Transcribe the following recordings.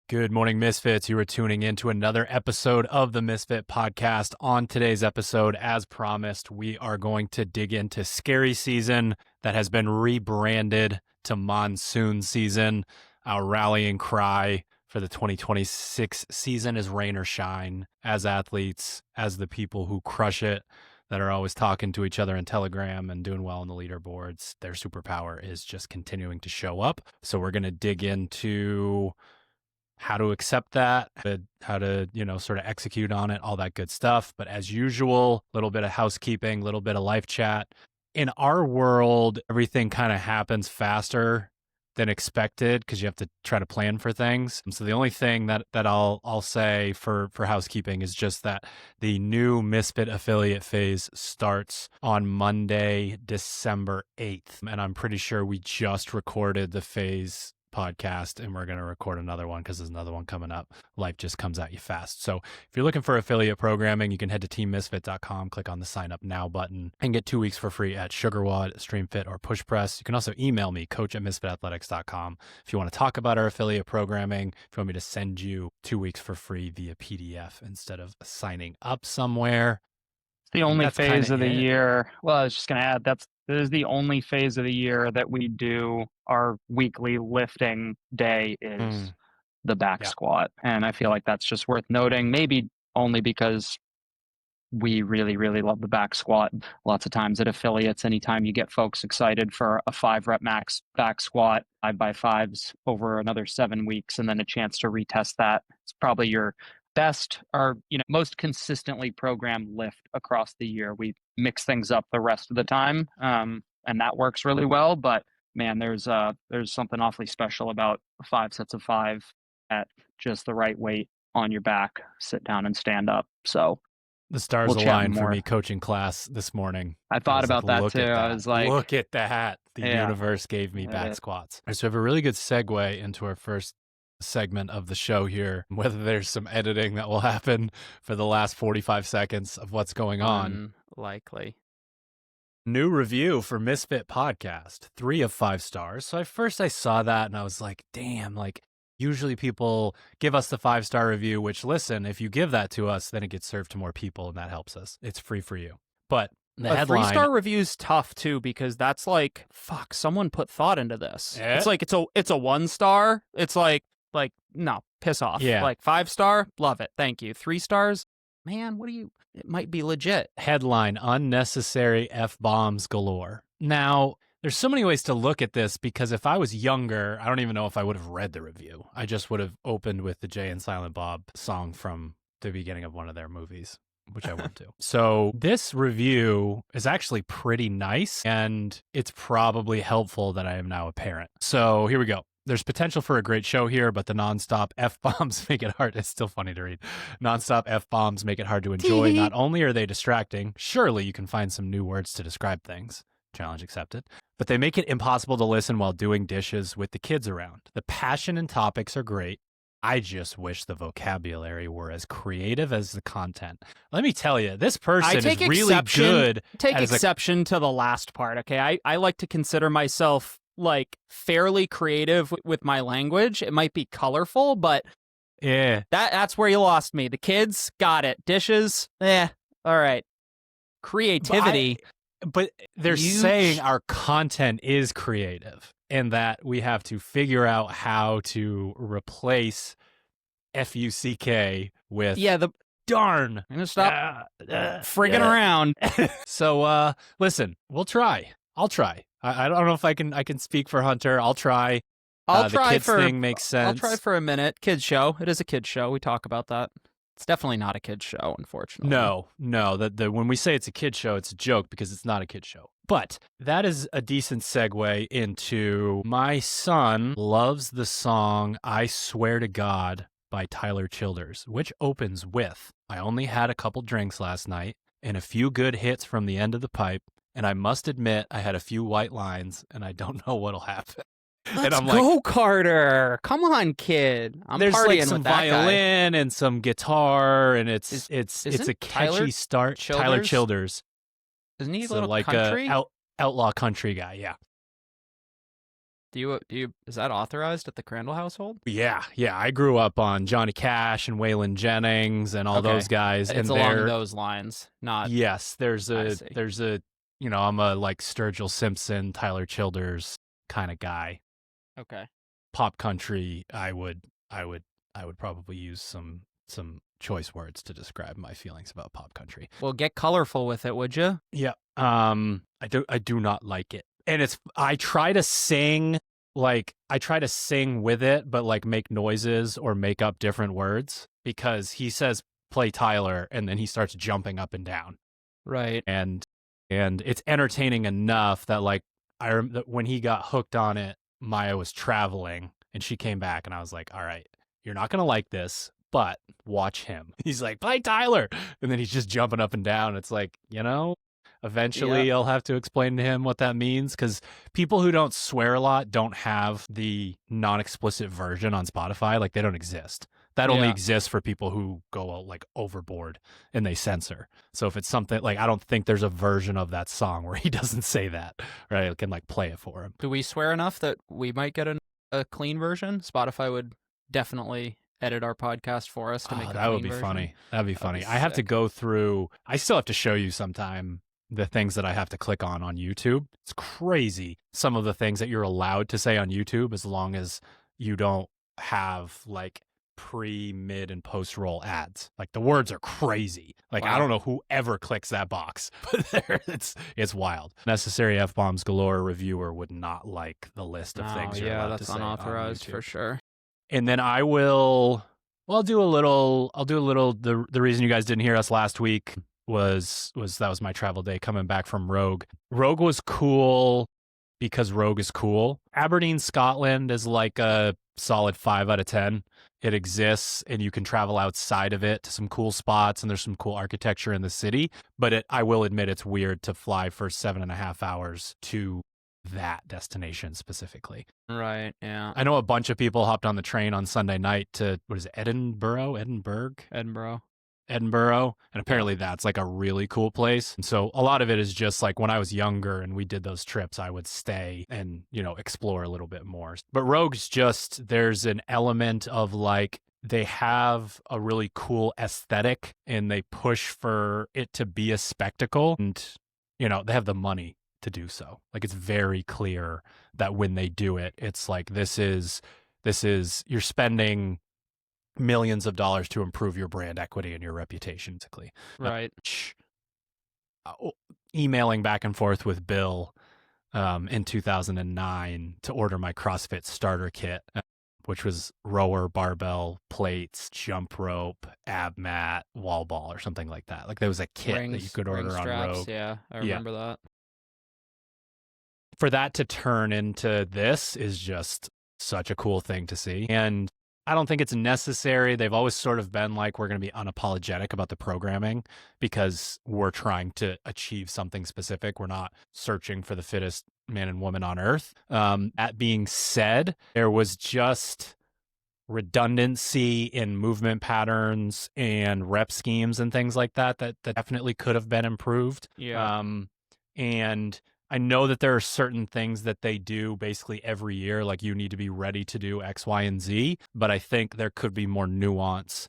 Good morning, Misfits. You are tuning in to another episode of the Misfit podcast. On today's episode, as promised, we are going to dig into scary season that has been rebranded to monsoon season. Our rallying cry for the 2026 season is rain or shine. As athletes, as the people who crush it, that are always talking to each other in Telegram and doing well on the leaderboards, their superpower is just continuing to show up. So we're going to dig into how to accept that, how to, sort of execute on it, all that good stuff. But as usual, a little bit of housekeeping, a little bit of life chat. In our world, everything kind of happens faster than expected because you have to try to plan for things. So the only thing that I'll say for housekeeping is just that the new Misfit affiliate phase starts on Monday, December 8th. And I'm pretty sure we just recorded the phase podcast and we're going to record another one because there's another one coming up. Life just comes at you fast. So if you're looking for affiliate programming, you can head to teammisfit.com, click on the sign up now button and get 2 weeks for free at SugarWad, StreamFit, or PushPress. You can also email me, coach@misfitathletics.com. If you want to talk about our affiliate programming, if you want me to send you 2 weeks for free via PDF instead of signing up somewhere. The only phase of the year. Well, I was just going to add, this is the only phase of the year that we do our weekly lifting day is the back squat. And I feel like that's just worth noting, maybe only because we really, really love the back squat. Lots of times at affiliates, anytime you get folks excited for a 5-rep max back squat, 5x5s over another 7 weeks, and then a chance to retest that, it's probably your best or most consistently programmed lift across the year. We mix things up the rest of the time, and that works really well. But man, there's something awfully special about 5 sets of 5 at just the right weight on your back, sit down and stand up. So the stars aligned for me coaching class this morning. I thought about that too. I was like, look at that. The universe gave me back squats. So we have a really good segue into our first segment of the show here, whether there's some editing that will happen for the last 45 seconds of what's going on. Likely. New review for Misfit podcast, 3 of 5 stars. So I saw that and I was like, damn, usually people give us the 5-star review, which listen, if you give that to us, then it gets served to more people and that helps us. It's free for you. But the headline, 3-star review's tough too, because that's like, fuck, someone put thought into this. Yeah. It's like, it's a 1-star. It's like, no, piss off. Yeah. 5-star, love it. Thank you. 3 stars, man, it might be legit. Headline, unnecessary F-bombs galore. Now, there's so many ways to look at this because if I was younger, I don't even know if I would have read the review. I just would have opened with the Jay and Silent Bob song from the beginning of one of their movies, which I won't do. So this review is actually pretty nice, and it's probably helpful that I am now a parent. So here we go. There's potential for a great show here, but the nonstop F-bombs make it hard. It's still funny to read. Nonstop F-bombs make it hard to enjoy. Not only are they distracting, surely you can find some new words to describe things. Challenge accepted. But they make it impossible to listen while doing dishes with the kids around. The passion and topics are great. I just wish the vocabulary were as creative as the content. Let me tell you, this person is really good. Take exception to the last part, okay? I like to consider myself fairly creative with my language. It might be colorful, but yeah, that's where you lost me. The kids got it. Dishes, all right. Creativity. But they're saying our content is creative and that we have to figure out how to replace F-U-C-K with darn. I'm gonna stop frigging around. So listen, we'll try. I'll try. I don't know if I can speak for Hunter. I'll try. I'll try. The kids thing makes sense. I'll try for a minute. Kids show. It is a kids show. We talk about that. It's definitely not a kids show, unfortunately. No. When we say it's a kids show, it's a joke because it's not a kids show. But that is a decent segue into my son loves the song "I Swear to God" by Tyler Childers, which opens with, "I only had a couple drinks last night and a few good hits from the end of the pipe. And I must admit, I had a few white lines, and I don't know what'll happen." Let's go, Carter. Come on, kid. There's partying some with that violin guy. And some guitar, and it's a catchy Tyler start. Childers? Tyler Childers. Isn't he So a little like country? outlaw country guy, yeah. Is that authorized at the Crandall household? Yeah. I grew up on Johnny Cash and Waylon Jennings and all those guys. It's and along those lines, not. Yes, there's a I'm a like Sturgill Simpson, Tyler Childers kind of guy. Okay. Pop country, I would probably use some choice words to describe my feelings about pop country. Well, get colorful with it, would you? Yeah. I do not like it. And I try to sing with it, but like make noises or make up different words, because he says play Tyler and then he starts jumping up and down. Right. And it's entertaining enough that like when he got hooked on it, Maya was traveling and she came back and I was like, all right, you're not going to like this, but watch him. He's like, play Tyler. And then he's just jumping up and down. It's like, eventually I'll have to explain to him what that means, because people who don't swear a lot don't have the non-explicit version on Spotify. Like, they don't exist. That only exists for people who go like overboard and they censor. So if it's something like, I don't think there's a version of that song where he doesn't say that, right? I can like play it for him. Do we swear enough that we might get a clean version? Spotify would definitely edit our podcast for us to make a clean version. That would be funny. That'd be funny. I have to sick. go through, I still have to show you sometime the things that I have to click on YouTube. It's crazy. Some of the things that you're allowed to say on YouTube, as long as you don't have like pre, mid, and post roll ads. Like, the words are crazy. Like, wow. I don't know whoever clicks that box, but it's wild. Necessary F-bombs galore reviewer would not like the list of things you're allowed to say. Yeah, that's unauthorized for sure. And then I'll do a little, the reason you guys didn't hear us last week was that was my travel day coming back from Rogue. Rogue was cool because Rogue is cool. Aberdeen, Scotland is like a solid 5 out of 10. It exists and you can travel outside of it to some cool spots, and there's some cool architecture in the city. But I will admit it's weird to fly for 7.5 hours to that destination specifically. Right, yeah. I know a bunch of people hopped on the train on Sunday night to, what is it, Edinburgh? And apparently that's like a really cool place. And so a lot of it is just like, when I was younger and we did those trips, I would stay and, explore a little bit more. But Rogue's just, there's an element of like, they have a really cool aesthetic and they push for it to be a spectacle, and, they have the money to do so. Like, it's very clear that when they do it, it's like, this is, you're spending millions of dollars to improve your brand equity and your reputation, basically. Right. Emailing back and forth with Bill in 2009 to order my CrossFit starter kit, which was rower, barbell, plates, jump rope, ab mat, wall ball, or something like that. Like, there was a kit that you could order on straps, Rogue. Yeah, I remember that. For that to turn into this is just such a cool thing to see. And I don't think it's necessary. They've always sort of been like, we're going to be unapologetic about the programming because we're trying to achieve something specific. We're not searching for the fittest man and woman on earth. That being said, there was just redundancy in movement patterns and rep schemes and things like that definitely could have been improved. Yeah. And I know that there are certain things that they do basically every year, like you need to be ready to do X, Y, and Z, but I think there could be more nuance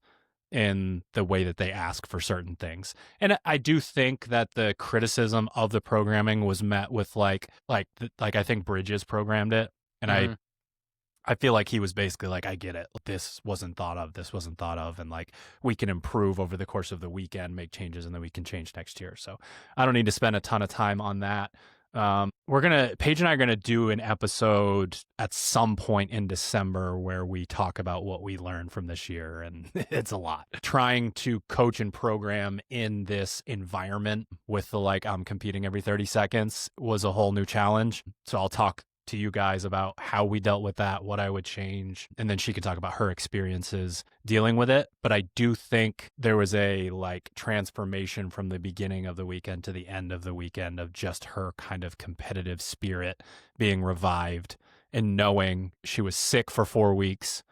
in the way that they ask for certain things. And I do think that the criticism of the programming was met with like I think Bridges programmed it, and I feel like he was basically like, I get it. This wasn't thought of. And like, we can improve over the course of the weekend, make changes, and then we can change next year. So I don't need to spend a ton of time on that. Paige and I are going to do an episode at some point in December where we talk about what we learned from this year. And it's a lot. Trying to coach and program in this environment with the, like, I'm competing every 30 seconds was a whole new challenge. So I'll talk to you guys about how we dealt with that, what I would change, and then she could talk about her experiences dealing with it. But I do think there was a like transformation from the beginning of the weekend to the end of the weekend of just her kind of competitive spirit being revived, and knowing she was sick for 4 weeks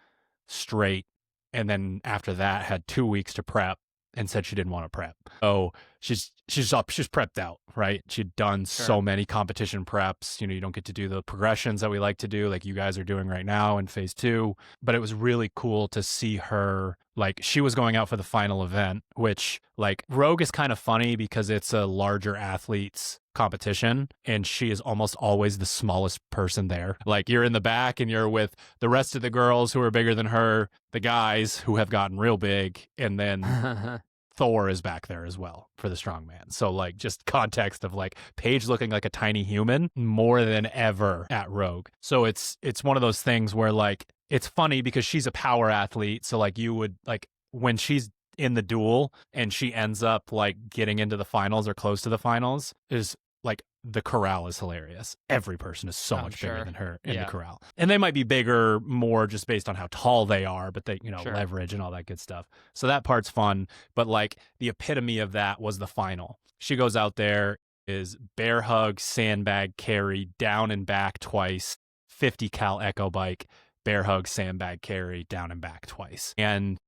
straight, and then after that had 2 weeks to prep, and said she didn't want to prep. So she's prepped out, right? She'd done so many competition preps. You don't get to do the progressions that we like to do, like you guys are doing right now in phase 2. But it was really cool to see her, like, she was going out for the final event, which, like, Rogue is kind of funny because it's a larger athletes competition, and she is almost always the smallest person there. Like, you're in the back and you're with the rest of the girls who are bigger than her, the guys who have gotten real big, and then Thor is back there as well for the strongman. So, like, just context of, like, Paige looking like a tiny human more than ever at Rogue. So it's one of those things where, like, it's funny because she's a power athlete. So, like, you would, like, when she's in the duel and she ends up, like, getting into the finals or close to the finals, is like, the corral is hilarious. Every person is so much bigger than her in the corral. And they might be bigger more just based on how tall they are, but they, leverage and all that good stuff. So that part's fun. But, like, the epitome of that was the final. She goes out there, is bear hug, sandbag carry, down and back twice, 50 cal echo bike, bear hug, sandbag carry, down and back twice. And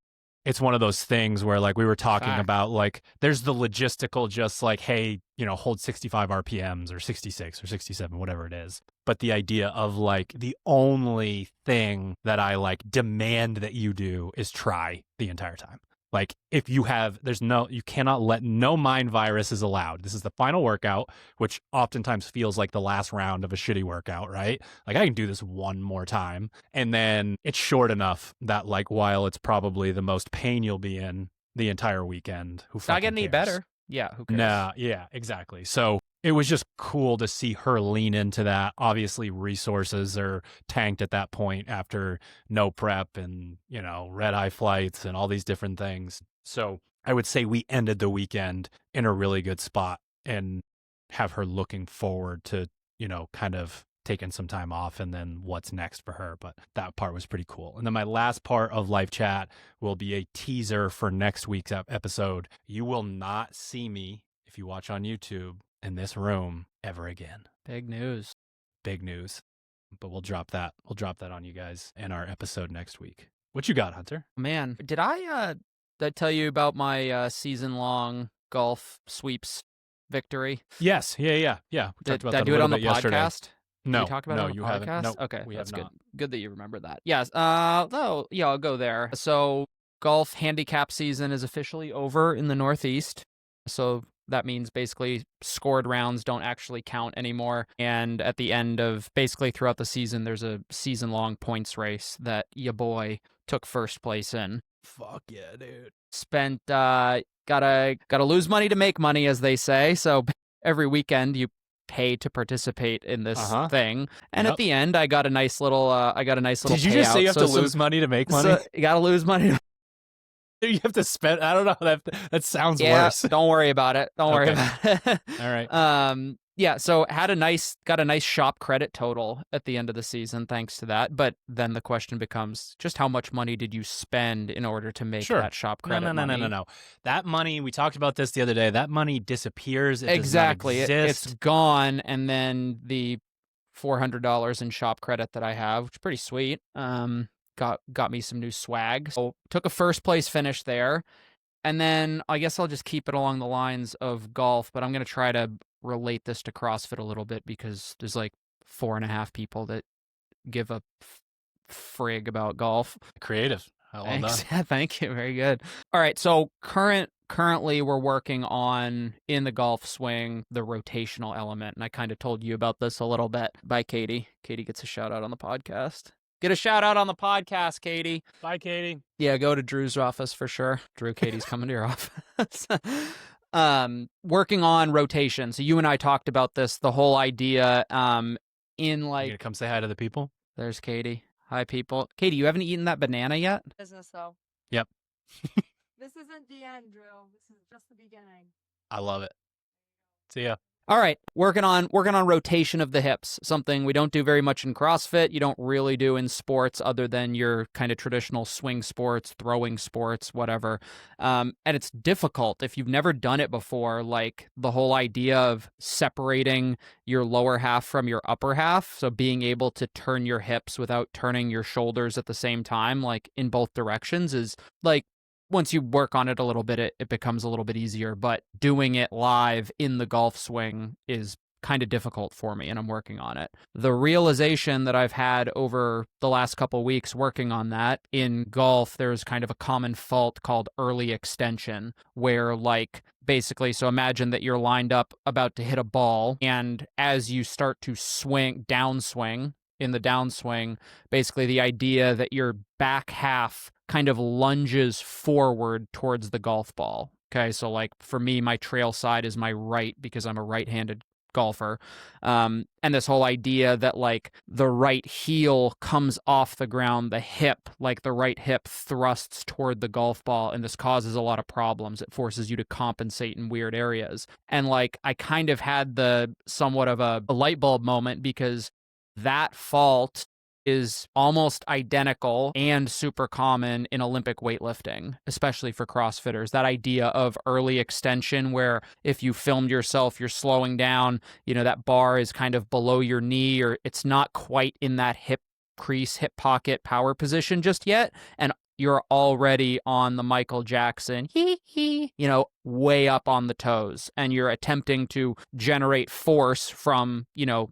it's one of those things where, like, we were talking about, like, there's the logistical, just like, hey, hold 65 RPMs or 66 or 67, whatever it is. But the idea of, like, the only thing that I, like, demand that you do is try the entire time. Like, if you have, you cannot let, no mind virus is allowed. This is the final workout, which oftentimes feels like the last round of a shitty workout, right? Like, I can do this one more time. And then it's short enough that, like, while it's probably the most pain you'll be in the entire weekend, it's not getting any better. Yeah, who cares? Nah, yeah, exactly. So it was just cool to see her lean into that. Obviously, resources are tanked at that point after no prep and, red eye flights and all these different things. So I would say we ended the weekend in a really good spot and have her looking forward to, kind of taking some time off and then what's next for her. But that part was pretty cool. And then my last part of live chat will be a teaser for next week's episode. You will not see me, if you watch on YouTube, in this room ever again. Big news. Big news. But we'll drop that. We'll drop that on you guys in our episode next week. What you got, Hunter? Man, did I tell you about my season-long golf sweeps victory? Yes. Yeah. We talked about that I do it on the yesterday. podcast? No, we talked about it on the you podcast? haven't. No, okay, that's good. not. Good that you remembered that. Yes. I'll go there. So, golf handicap season is officially over in the Northeast. So that means basically scored rounds don't actually count anymore. And at the end of basically throughout the season, there's a season-long points race that your boy took first place in. Fuck yeah, dude. Spent gotta lose money to make money, as they say. So every weekend you pay to participate in this thing, and at the end I got a nice little Did you just say you have to lose money to make money? You gotta lose money. You have to spend. I don't know. That sounds worse. Don't worry about it. Don't worry about it. All right. Yeah. So got a nice shop credit total at the end of the season thanks to that. But then the question becomes, just how much money did you spend in order to make that shop credit? No. That money, we talked about this the other day. That money disappears. Exactly. It's gone, and then the $400 in shop credit that I have, which is pretty sweet. Got me some new swag. So took a first place finish there. And then I guess I'll just keep it along the lines of golf, but I'm going to try to relate this to CrossFit a little bit because there's like 4.5 people that give a frig about golf. Creative. Well done. Thank you. Very good. All right. So currently we're working on, in the golf swing, the rotational element. And I kind of told you about this a little bit by Katie. Katie gets a shout out on the podcast. Get a shout out on the podcast, Katie. Bye, Katie. Yeah, go to Drew's office for sure. Drew, Katie's coming to your office. Working on rotation. So you and I talked about this, the whole idea in like... You gonna come say hi to the people? There's Katie. Hi, people. Katie, you haven't eaten that banana yet? Business, though. Yep. This isn't the end, Drew. This is just the beginning. I love it. See ya. All right, working on rotation of the hips, something we don't do very much in CrossFit. You don't really do in sports other than your kind of traditional swing sports, throwing sports, whatever. And it's difficult if you've never done it before, like the whole idea of separating your lower half from your upper half. So being able to turn your hips without turning your shoulders at the same time, like in both directions, is like once you work on it a little bit, it becomes a little bit easier. But doing it live in the golf swing is kind of difficult for me, and I'm working on it. The realization that I've had over the last couple weeks working on that, in golf, there's kind of a common fault called early extension, where like basically, so imagine that you're lined up about to hit a ball, and as you start to downswing, in the downswing, basically the idea that your back half kind of lunges forward towards the golf ball. Okay, so like for me, my trail side is my right because I'm a right-handed golfer. And this whole idea that like the right heel comes off the ground, the hip, like the right hip thrusts toward the golf ball, and this causes a lot of problems. It forces you to compensate in weird areas. And like I kind of had the somewhat of a light bulb moment, because that fault is almost identical and super common in Olympic weightlifting, especially for CrossFitters. That idea of early extension, where if you filmed yourself, you're slowing down, that bar is kind of below your knee, or it's not quite in that hip crease, hip pocket power position just yet. And you're already on the Michael Jackson, way up on the toes, and you're attempting to generate force from,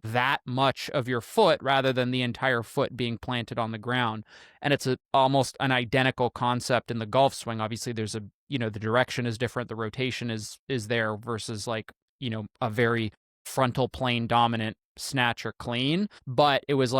that much of your foot rather than the entire foot being planted on the ground. And it's almost an identical concept in the golf swing. Obviously, there's the direction is different, the rotation is there versus like, a very frontal plane dominant snatch or clean. But it was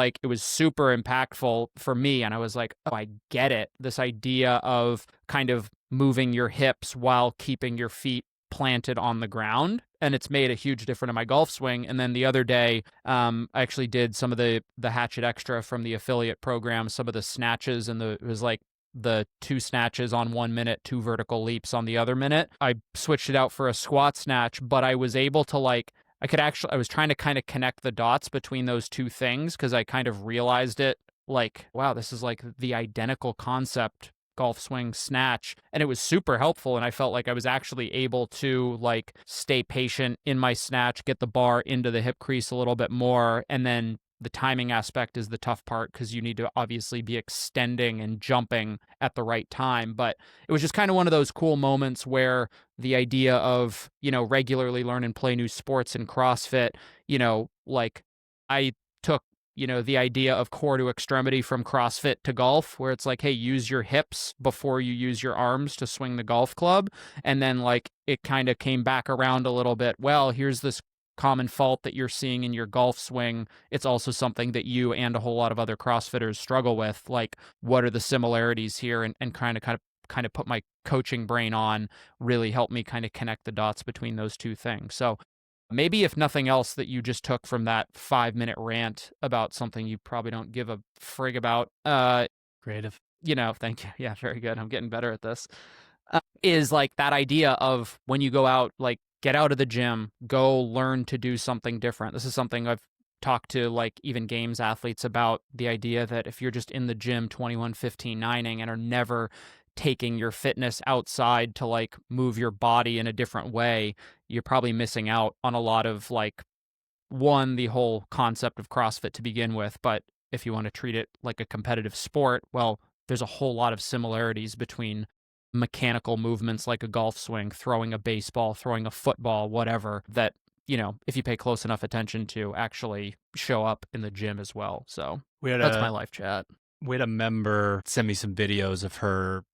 super impactful for me, and I was like, oh, I get it. This idea of kind of moving your hips while keeping your feet planted on the ground, and it's made a huge difference in my golf swing. And then the other day, I actually did some of the Hatchet Extra from the affiliate program, some of the snatches, and it was like the 2 snatches on 1 minute, 2 vertical leaps on the other minute. I switched it out for a squat snatch, but I was able to I was trying to kind of connect the dots between those two things, because I kind of realized it like, wow, this is like the identical concept, golf swing snatch. And it was super helpful. And I felt like I was actually able to like stay patient in my snatch, get the bar into the hip crease a little bit more. And then the timing aspect is the tough part, because you need to obviously be extending and jumping at the right time. But it was just kind of one of those cool moments where the idea of, regularly learn and play new sports in CrossFit, like I took, the idea of core to extremity from CrossFit to golf, where it's like, hey, use your hips before you use your arms to swing the golf club. And then like it kind of came back around a little bit. Well, here's this common fault that you're seeing in your golf swing. It's also something that you and a whole lot of other CrossFitters struggle with. Like, what are the similarities here? And kind of put my coaching brain on, really helped me kind of connect the dots between those two things. So maybe if nothing else that you just took from that 5-minute rant about something you probably don't give a frig about. Creative. Thank you. Yeah, very good. I'm getting better at this. Is like that idea of when you go out, like, get out of the gym, go learn to do something different. This is something I've talked to like even games athletes about, the idea that if you're just in the gym 21-15-9ing and are never taking your fitness outside to like move your body in a different way, you're probably missing out on a lot of like, one, the whole concept of CrossFit to begin with. But if you want to treat it like a competitive sport, well, there's a whole lot of similarities between mechanical movements like a golf swing, throwing a baseball, throwing a football, whatever, that, if you pay close enough attention to, actually show up in the gym as well. So that's my life chat. We had a member send me some videos of her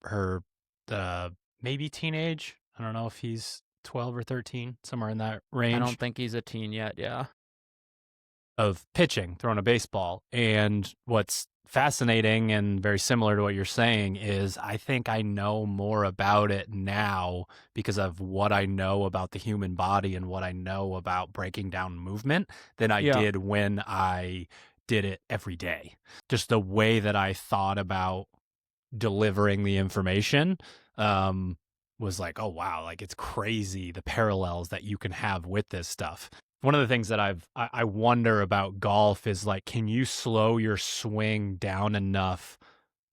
maybe teenage. I don't know if he's 12 or 13, somewhere in that range. I don't think he's a teen yet, yeah. Of pitching, throwing a baseball. And what's fascinating and very similar to what you're saying is I think I know more about it now because of what I know about the human body and what I know about breaking down movement than I did when I did it every day. Just the way that I thought about delivering the information was like, oh wow, like it's crazy the parallels that you can have with this stuff. One of the things that I wonder about golf is like, can you slow your swing down enough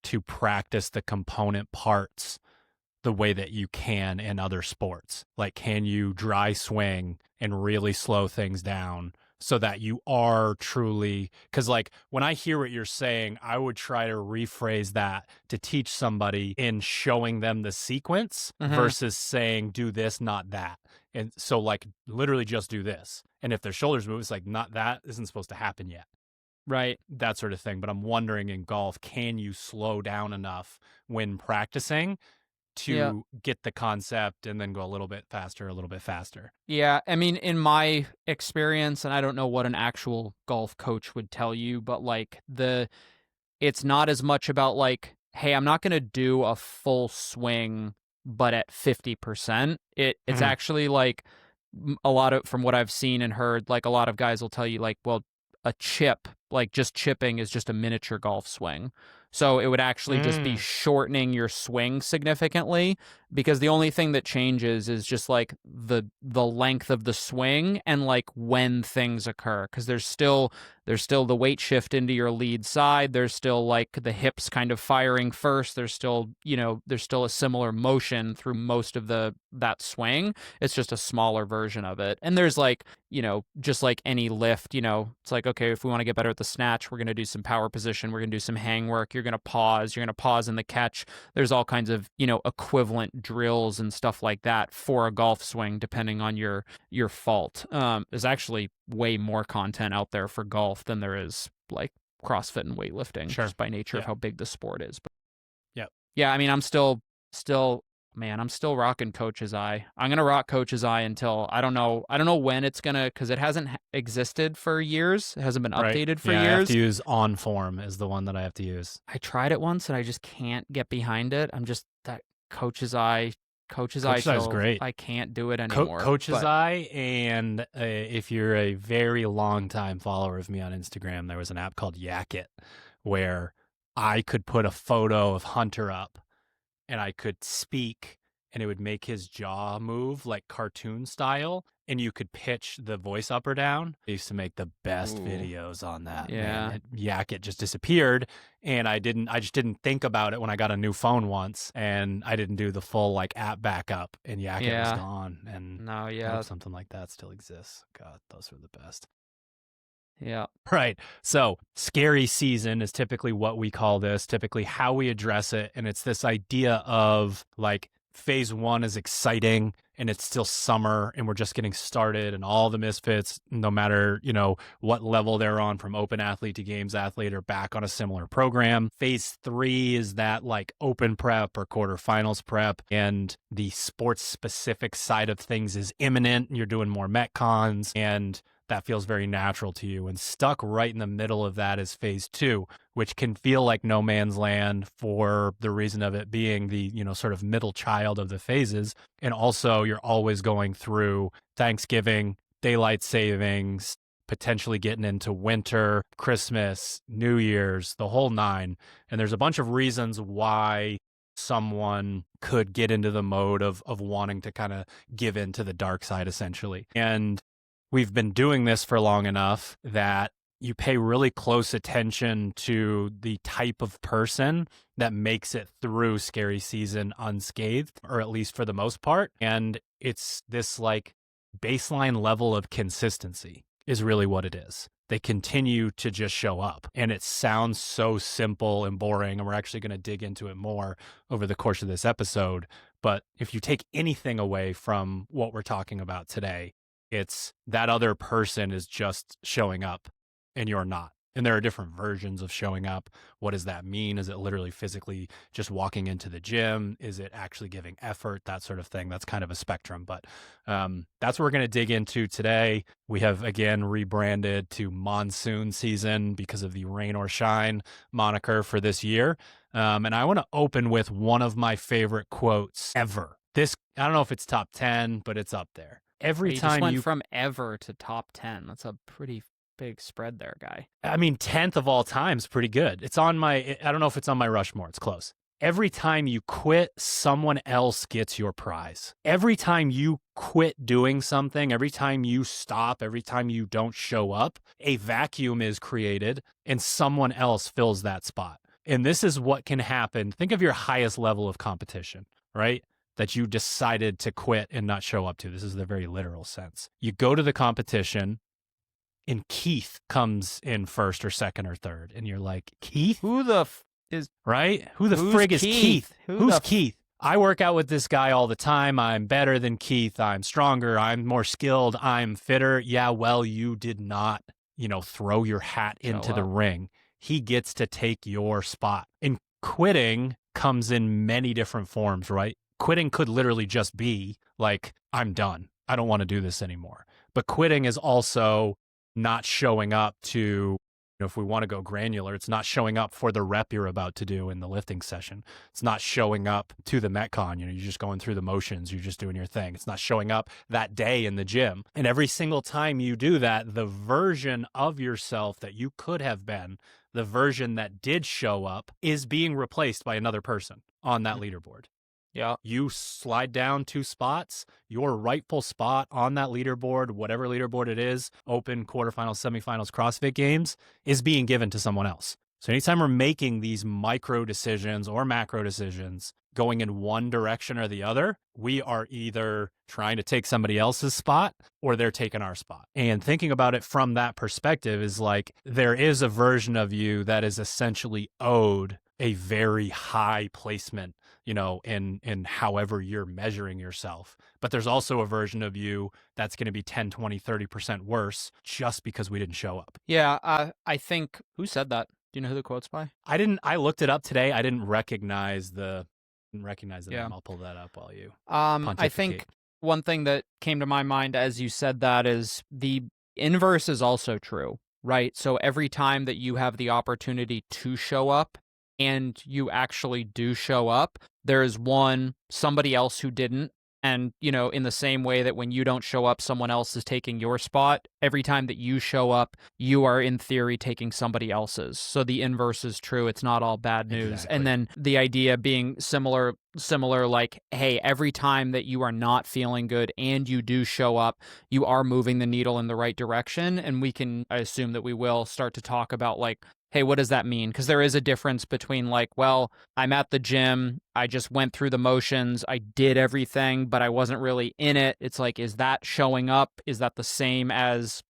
to practice the component parts the way that you can in other sports? Like, can you dry swing and really slow things down so that you are truly, because like when I hear what you're saying, I would try to rephrase that to teach somebody in showing them the sequence versus saying do this, not that. And so like literally just do this. And if their shoulders move, it's like not that isn't supposed to happen yet. Right. That sort of thing. But I'm wondering in golf, can you slow down enough when practicing to get the concept and then go a little bit faster? Yeah, I mean, in my experience, and I don't know what an actual golf coach would tell you, but like it's not as much about like, hey, I'm not going to do a full swing, but at 50%. It's actually like a lot of, from what I've seen and heard, like a lot of guys will tell you like, well, a chip, like just chipping is just a miniature golf swing. So it would actually just be shortening your swing significantly, because the only thing that changes is just like the length of the swing and like when things occur, because there's still the weight shift into your lead side. There's still like the hips kind of firing first. There's still a similar motion through most of that swing. It's just a smaller version of it. And there's like, just like any lift, it's like, okay, if we want to get better at the snatch, we're going to do some power position. We're going to do some hang work. You're going to pause in the catch. There's all kinds of, equivalent drills and stuff like that for a golf swing, depending on your fault. There's actually way more content out there for golf than there is like CrossFit and weightlifting, just by nature of how big the sport is. But yeah, I mean, I'm still rocking Coach's Eye. I'm gonna rock Coach's Eye until I don't know when it's gonna, because it hasn't existed for years. It hasn't been updated for years. I have to use On Form is the one that I have to use. I tried it once and I just can't get behind it. I'm just that Coach's Eye. Coach's Eye is great. I can't do it anymore. Coach's Eye, and if you're a very long time follower of me on Instagram, there was an app called Yak It where I could put a photo of Hunter up and I could speak and it would make his jaw move like cartoon style, and you could pitch the voice up or down. I used to make the best videos on that. Yeah. Yak It just disappeared, and I just didn't think about it when I got a new phone once, and I didn't do the full like app backup, and Yak It was gone. And I hope something like that still exists. God, those were the best. Yeah. Right. So scary season is typically what we call this, typically how we address it. And it's this idea of like phase one is exciting and it's still summer and we're just getting started, and all the Misfits, no matter, what level they're on, from open athlete to games athlete, are back on a similar program. Phase three is that like open prep or quarterfinals prep, and the sports specific side of things is imminent. You're doing more Metcons, and that feels very natural to you. And stuck right in the middle of that is phase two, which can feel like no man's land for the reason of it being the, sort of middle child of the phases. And also you're always going through Thanksgiving, daylight savings, potentially getting into winter, Christmas, New Year's, the whole nine. And there's a bunch of reasons why someone could get into the mode of wanting to kind of give in to the dark side, essentially. And we've been doing this for long enough that you pay really close attention to the type of person that makes it through scary season unscathed, or at least for the most part. And it's this like baseline level of consistency is really what it is. They continue to just show up, and it sounds so simple and boring. And we're actually going to dig into it more over the course of this episode. But if you take anything away from what we're talking about today, it's that other person is just showing up and you're not. And there are different versions of showing up. What does that mean? Is it literally physically just walking into the gym? Is it actually giving effort? That sort of thing. That's kind of a spectrum. But that's what we're going to dig into today. We have, again, rebranded to monsoon season because of the rain or shine moniker for this year. And I want to open with one of my favorite quotes ever. This, I don't know if it's top 10, but it's up there. Every time you went from ever to top 10. That's a pretty big spread there, guy. I mean, 10th of all time is pretty good. It's on my, I don't know if it's on my Rushmore. It's close. Every time you quit, someone else gets your prize. Every time you quit doing something, every time you stop, every time you don't show up, a vacuum is created and someone else fills that spot. And this is what can happen. Think of your highest level of competition, right? That you decided to quit and not show up to. This is the very literal sense. You go to the competition and Keith comes in first or second or third, and you're like, Keith? Who the is right? Who the frig is Keith? Who's Keith? I work out with this guy all the time. I'm better than Keith. I'm stronger. I'm more skilled. I'm fitter. Yeah, well, you did not, throw your hat into the ring. He gets to take your spot. And quitting comes in many different forms, right? Quitting could literally just be like, I'm done. I don't want to do this anymore. But quitting is also not showing up to, if we want to go granular, it's not showing up for the rep you're about to do in the lifting session. It's not showing up to the Metcon. You're just going through the motions. You're just doing your thing. It's not showing up that day in the gym. And every single time you do that, the version of yourself that you could have been, the version that did show up, is being replaced by another person on that leaderboard. Yeah. You slide down 2 spots, your rightful spot on that leaderboard, whatever leaderboard it is, open, quarterfinals, semifinals, CrossFit games, is being given to someone else. So anytime we're making these micro decisions or macro decisions going in one direction or the other, we are either trying to take somebody else's spot or they're taking our spot. And thinking about it from that perspective is like, there is a version of you that is essentially owed a very high placement, in however you're measuring yourself. But there's also a version of you that's going to be 10, 20, 30% worse just because we didn't show up. Yeah, I think, who said that? Do you know who the quote's by? I looked it up today. I didn't recognize the name. I'll pull that up while you pontificate. I think one thing that came to my mind as you said that is the inverse is also true, right? So every time that you have the opportunity to show up, and you actually do show up, there's somebody else who didn't. And, in the same way that when you don't show up, someone else is taking your spot. Every time that you show up, you are in theory taking somebody else's. So the inverse is true. It's not all bad news. Exactly. And then the idea being similar, like, hey, every time that you are not feeling good and you do show up, you are moving the needle in the right direction. And I assume that we will start to talk about like, hey, what does that mean? Because there is a difference between like, well, I'm at the gym, I just went through the motions, I did everything, but I wasn't really in it. It's like, is that showing up? Is that the same as,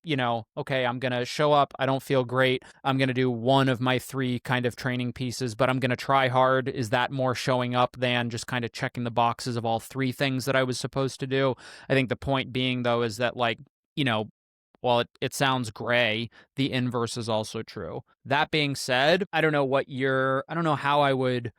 okay, I'm going to show up, I don't feel great, I'm going to do one of my 3 kind of training pieces, but I'm going to try hard. Is that more showing up than just kind of checking the boxes of all 3 things that I was supposed to do? I think the point being, though, is that like, while it sounds gray, the inverse is also true. That being said, I don't know how I would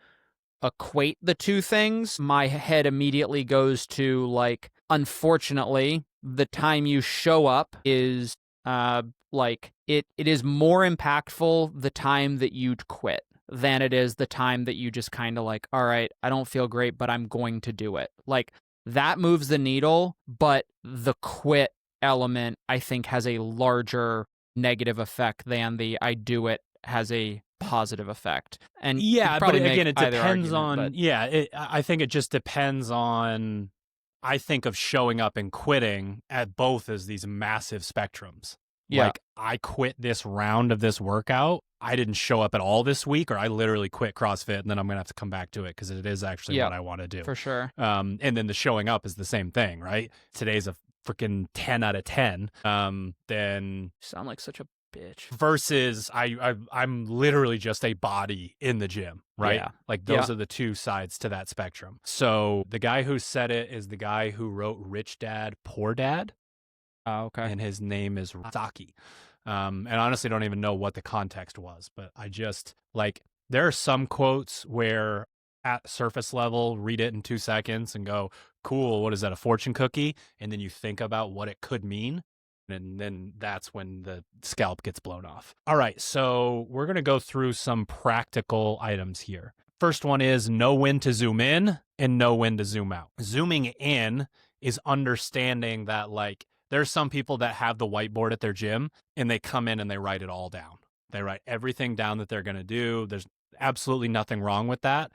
equate the 2 things. My head immediately goes to like, unfortunately, the time you show up is like it is more impactful the time that you quit than it is the time that you just kind of like, all right, I don't feel great, but I'm going to do it. Like that moves the needle, but the quit element, I think, has a larger negative effect than the I do it has a positive effect. And but again, it depends on, I think it just depends on, I think of showing up and quitting at both as these massive spectrums. Yeah. Like, I quit this round of this workout, I didn't show up at all this week, or I literally quit CrossFit and then I'm going to have to come back to it because it is actually what I want to do. For sure. And then the showing up is the same thing, right? Today's a freaking 10 out of 10. Then you sound like such a bitch. Versus I'm literally just a body in the gym, right? Yeah. Like those are the 2 sides to that spectrum. So the guy who said it is the guy who wrote Rich Dad, Poor Dad. Oh, okay. And his name is Saki. And honestly, don't even know what the context was, but I just like, there are some quotes where at surface level, read it in 2 seconds and go, cool, what is that, a fortune cookie? And then you think about what it could mean. And then that's when the scalp gets blown off. All right, so we're going to go through some practical items here. First one is know when to zoom in and know when to zoom out. Zooming in is understanding that like there's some people that have the whiteboard at their gym and they come in and they write it all down. They write everything down that they're going to do. There's absolutely nothing wrong with that.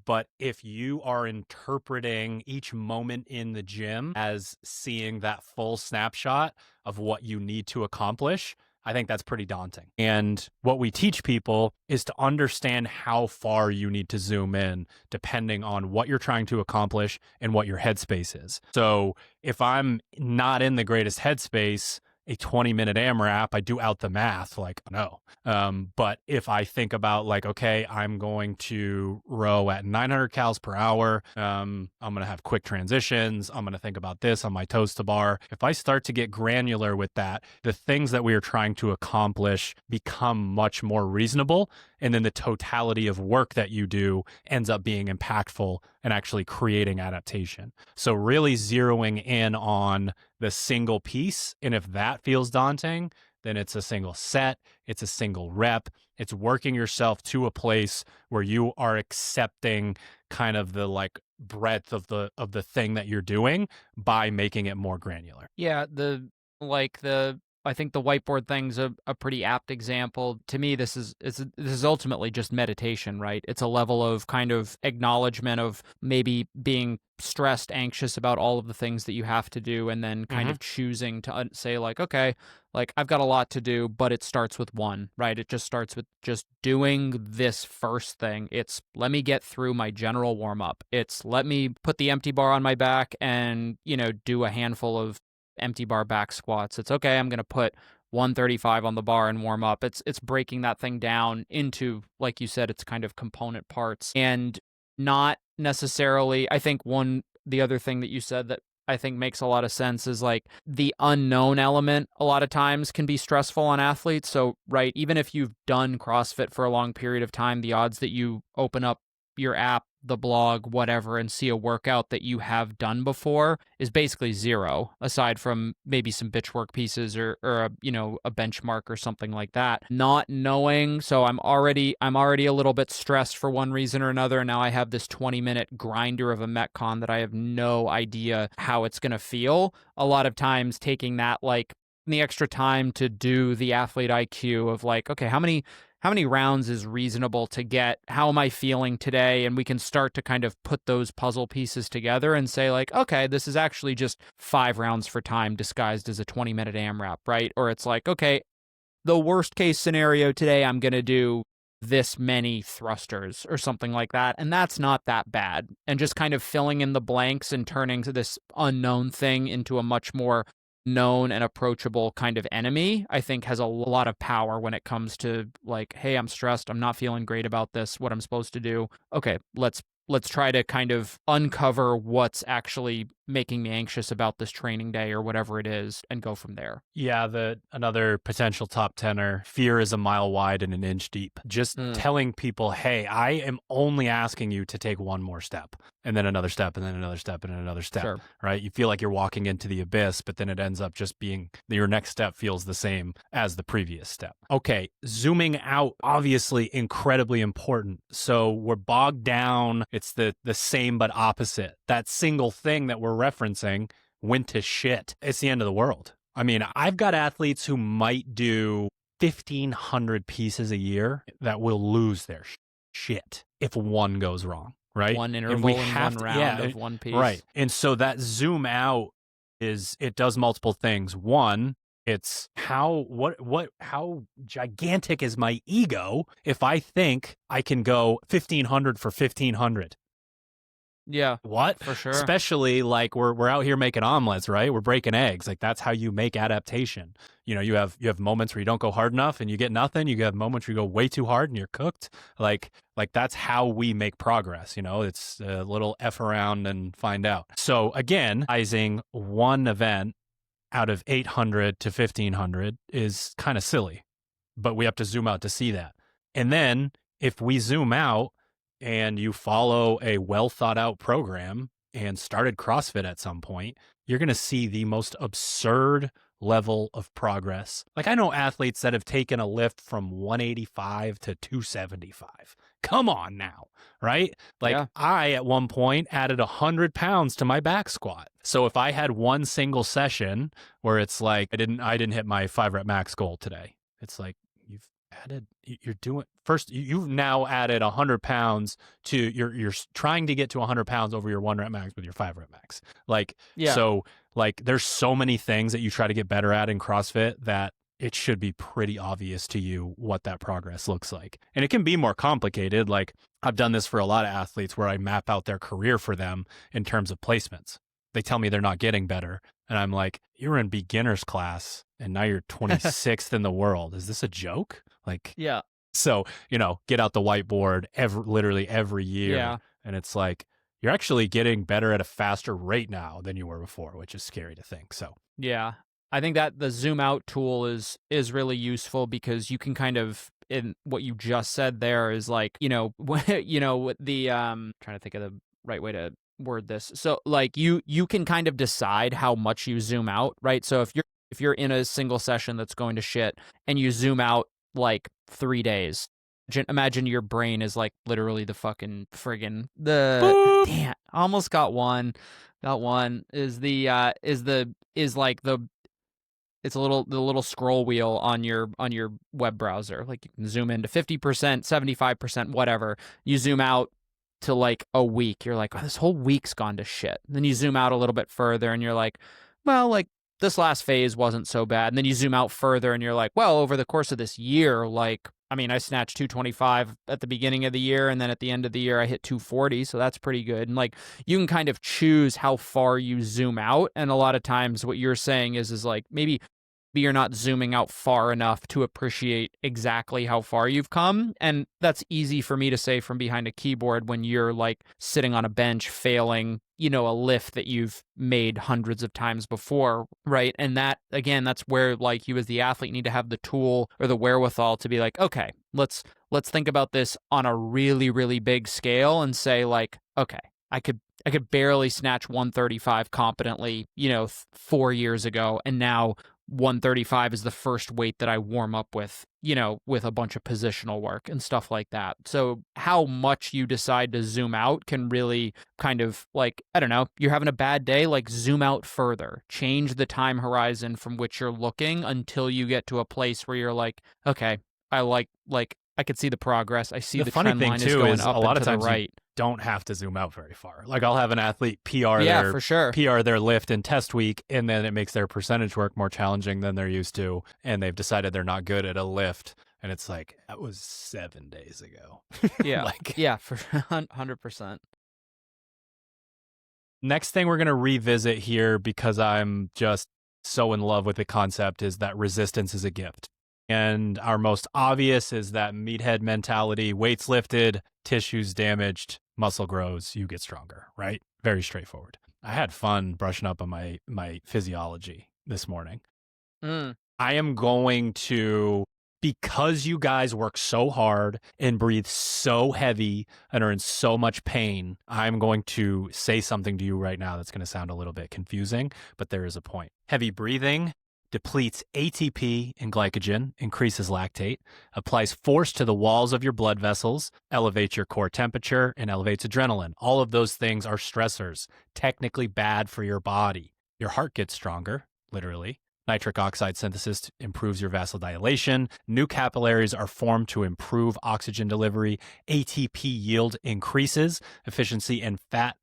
But if you are interpreting each moment in the gym as seeing that full snapshot of what you need to accomplish, I think that's pretty daunting. And what we teach people is to understand how far you need to zoom in depending on what you're trying to accomplish and what your headspace is. So if I'm not in the greatest headspace, a 20-minute AMRAP, I do out the math, like, no. But if I think about like, okay, I'm going to row at 900 cals per hour. I'm going to have quick transitions. I'm going to think about this on my toes to bar. If I start to get granular with that, the things that we are trying to accomplish become much more reasonable. And then the totality of work that you do ends up being impactful and actually creating adaptation. So really zeroing in on the single piece. And if that feels daunting, then it's a single set, it's a single rep, it's working yourself to a place where you are accepting kind of the like breadth of the thing that you're doing by making it more granular. Yeah, I think the whiteboard thing's a pretty apt example. To me, this is ultimately just meditation, right? It's a level of kind of acknowledgement of maybe being stressed, anxious about all of the things that you have to do, and then kind of choosing to say like, okay, like I've got a lot to do, but it starts with one, right? It just starts with just doing this first thing. It's let me get through my general warm up. It's let me put the empty bar on my back and, do a handful of empty bar back squats. It's okay, I'm going to put 135 on the bar and warm up. It's breaking that thing down into, like you said, it's kind of component parts, and not necessarily, I think the other thing that you said that I think makes a lot of sense is like the unknown element a lot of times can be stressful on athletes. So, right, even if you've done CrossFit for a long period of time, the odds that you open up your app, the blog, whatever, and see a workout that you have done before is basically zero, aside from maybe some bitch work pieces or a benchmark or something like that. Not knowing, so I'm already a little bit stressed for one reason or another, and now I have this 20-minute grinder of a Metcon that I have no idea how it's going to feel. A lot of times taking that, like, the extra time to do the athlete IQ of like, okay, how many rounds is reasonable to get? How am I feeling today? And we can start to kind of put those puzzle pieces together and say like, okay, this is actually just 5 rounds for time disguised as a 20-minute AMRAP, right? Or it's like, okay, the worst case scenario today, I'm going to do this many thrusters or something like that. And that's not that bad. And just kind of filling in the blanks and turning this unknown thing into a much more known and approachable kind of enemy, I think has a lot of power when it comes to like, hey, I'm stressed, I'm not feeling great about this, what I'm supposed to do. Okay, let's try to kind of uncover what's actually making me anxious about this training day or whatever it is and go from there. Yeah, another potential top tenor, fear is a mile wide and an inch deep. Just telling people, hey, I am only asking you to take one more step, and then another step, and then another step, and another step, sure. Right? You feel like you're walking into the abyss, but then it ends up just being your next step feels the same as the previous step. Okay, zooming out, obviously incredibly important. So we're bogged down. It's the same but opposite. That single thing that we're referencing went to shit. It's the end of the world. I mean, I've got athletes who might do 1,500 pieces a year that will lose their shit if one goes wrong, right? One interval in one round of one piece. Right. And so that zoom out it does multiple things. One, it's how gigantic is my ego if I think I can go 1,500 for 1,500. Yeah. What? For sure. Especially like we're out here making omelets, right? We're breaking eggs. Like that's how you make adaptation. You have moments where you don't go hard enough and you get nothing. You have moments where you go way too hard and you're cooked. Like that's how we make progress. It's a little F around and find out. So again, sizing one event out of 800 to 1,500 is kind of silly, but we have to zoom out to see that. And then if we zoom out, and you follow a well thought out program and started CrossFit at some point, you're going to see the most absurd level of progress. Like I know athletes that have taken a lift from 185 to 275. Come on now, right? Like yeah. I, at one point, added 100 pounds to my back squat. So if I had one single session where it's like, I didn't hit my 5 rep max goal today. It's like, you've now added 100 pounds to you're trying to get to 100 pounds over your 1 rep max with your 5 rep max. Like, yeah. So like there's so many things that you try to get better at in CrossFit that it should be pretty obvious to you what that progress looks like. And it can be more complicated. Like I've done this for a lot of athletes where I map out their career for them in terms of placements. They tell me they're not getting better. And I'm like, you're in beginner's class and now you're 26th in the world. Is this a joke? Like, Yeah. So, get out the whiteboard literally every year. Yeah. And it's like, you're actually getting better at a faster rate now than you were before, which is scary to think. So, yeah, I think that the zoom out tool is really useful because you can kind of, in what you just said there is like, the trying to think of the right way to word this. So like you can kind of decide how much you zoom out, right? So if you're in a single session that's going to shit and you zoom out like 3 days, imagine your brain is like literally the fucking friggin' damn, almost got one is like it's the little scroll wheel on your web browser. Like you can zoom into 50%, 75%, whatever. You zoom out to like a week. You're like, oh, this whole week's gone to shit. And then you zoom out a little bit further and you're like, well, like this last phase wasn't so bad. And then you zoom out further and you're like, well, over the course of this year, like, I mean, I snatched 225 at the beginning of the year, and then at the end of the year, I hit 240. So that's pretty good. And like, you can kind of choose how far you zoom out. And a lot of times what you're saying is like, maybe you're not zooming out far enough to appreciate exactly how far you've come. And that's easy for me to say from behind a keyboard when you're like sitting on a bench failing, a lift that you've made hundreds of times before, right? And that, again, that's where like you as the athlete need to have the tool or the wherewithal to be like, okay, let's think about this on a really, really big scale and say like, okay, I could barely snatch 135 competently, 4 years ago, and now 135 is the first weight that I warm up with, with a bunch of positional work and stuff like that. So how much you decide to zoom out can really kind of like, I don't know, you're having a bad day, like zoom out further, change the time horizon from which you're looking until you get to a place where you're like, okay, I like I could see the progress. I see the funny trend thing line too is going is up a lot and of to times the right. you don't have to zoom out very far. Like I'll have an athlete PR for sure. PR their lift in test week, and then it makes their percentage work more challenging than they're used to, and they've decided they're not good at a lift, and it's like that was 7 days ago. Yeah, yeah, for 100%. Next thing we're gonna revisit here, because I'm just so in love with the concept, is that resistance is a gift. And our most obvious is that meathead mentality: weights lifted, tissues damaged, muscle grows, you get stronger, right? Very straightforward. I had fun brushing up on my physiology this morning. I am going to, because you guys work so hard and breathe so heavy and are in so much pain, I'm going to say something to you right now that's going to sound a little bit confusing, but there is a point. Heavy breathing depletes ATP and glycogen, increases lactate, applies force to the walls of your blood vessels, elevates your core temperature, and elevates adrenaline. All of those things are stressors, technically bad for your body. Your heart gets stronger, literally. Nitric oxide synthesis improves your vasodilation. New capillaries are formed to improve oxygen delivery. ATP yield increases. Efficiency in fat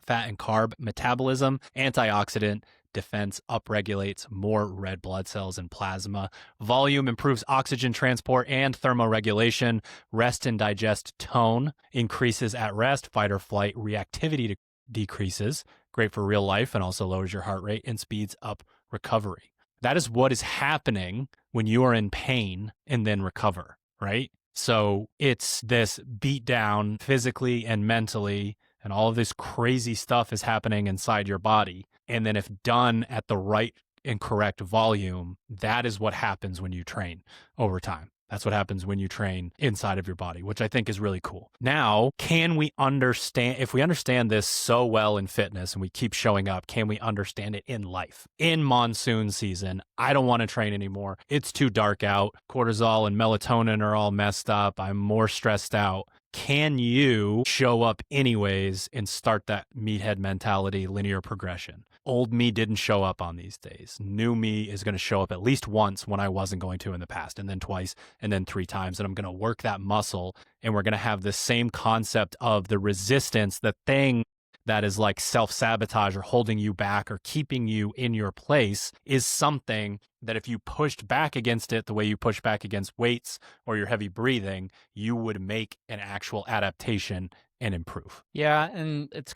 and carb metabolism. Antioxidant defense upregulates more red blood cells and plasma. Volume improves oxygen transport and thermoregulation. Rest and digest tone increases at rest. Fight or flight reactivity decreases. Great for real life, and also lowers your heart rate and speeds up recovery. That is what is happening when you are in pain and then recover, right? So it's this beat down physically and mentally, and all of this crazy stuff is happening inside your body. And then if done at the right and correct volume, that is what happens when you train over time. That's what happens when you train inside of your body, which I think is really cool. Now, can we understand, if we understand this so well in fitness and we keep showing up, can we understand it in life? In monsoon season, I don't want to train anymore. It's too dark out. Cortisol and melatonin are all messed up. I'm more stressed out. Can you show up anyways and start that meathead mentality linear progression? Old me didn't show up on these days. New me is going to show up at least once when I wasn't going to in the past, and then twice, and then 3 times. And I'm going to work that muscle, and we're going to have the same concept of the resistance, the thing that is like self-sabotage or holding you back or keeping you in your place, is something that if you pushed back against it the way you push back against weights or your heavy breathing, you would make an actual adaptation and improve. Yeah, and it's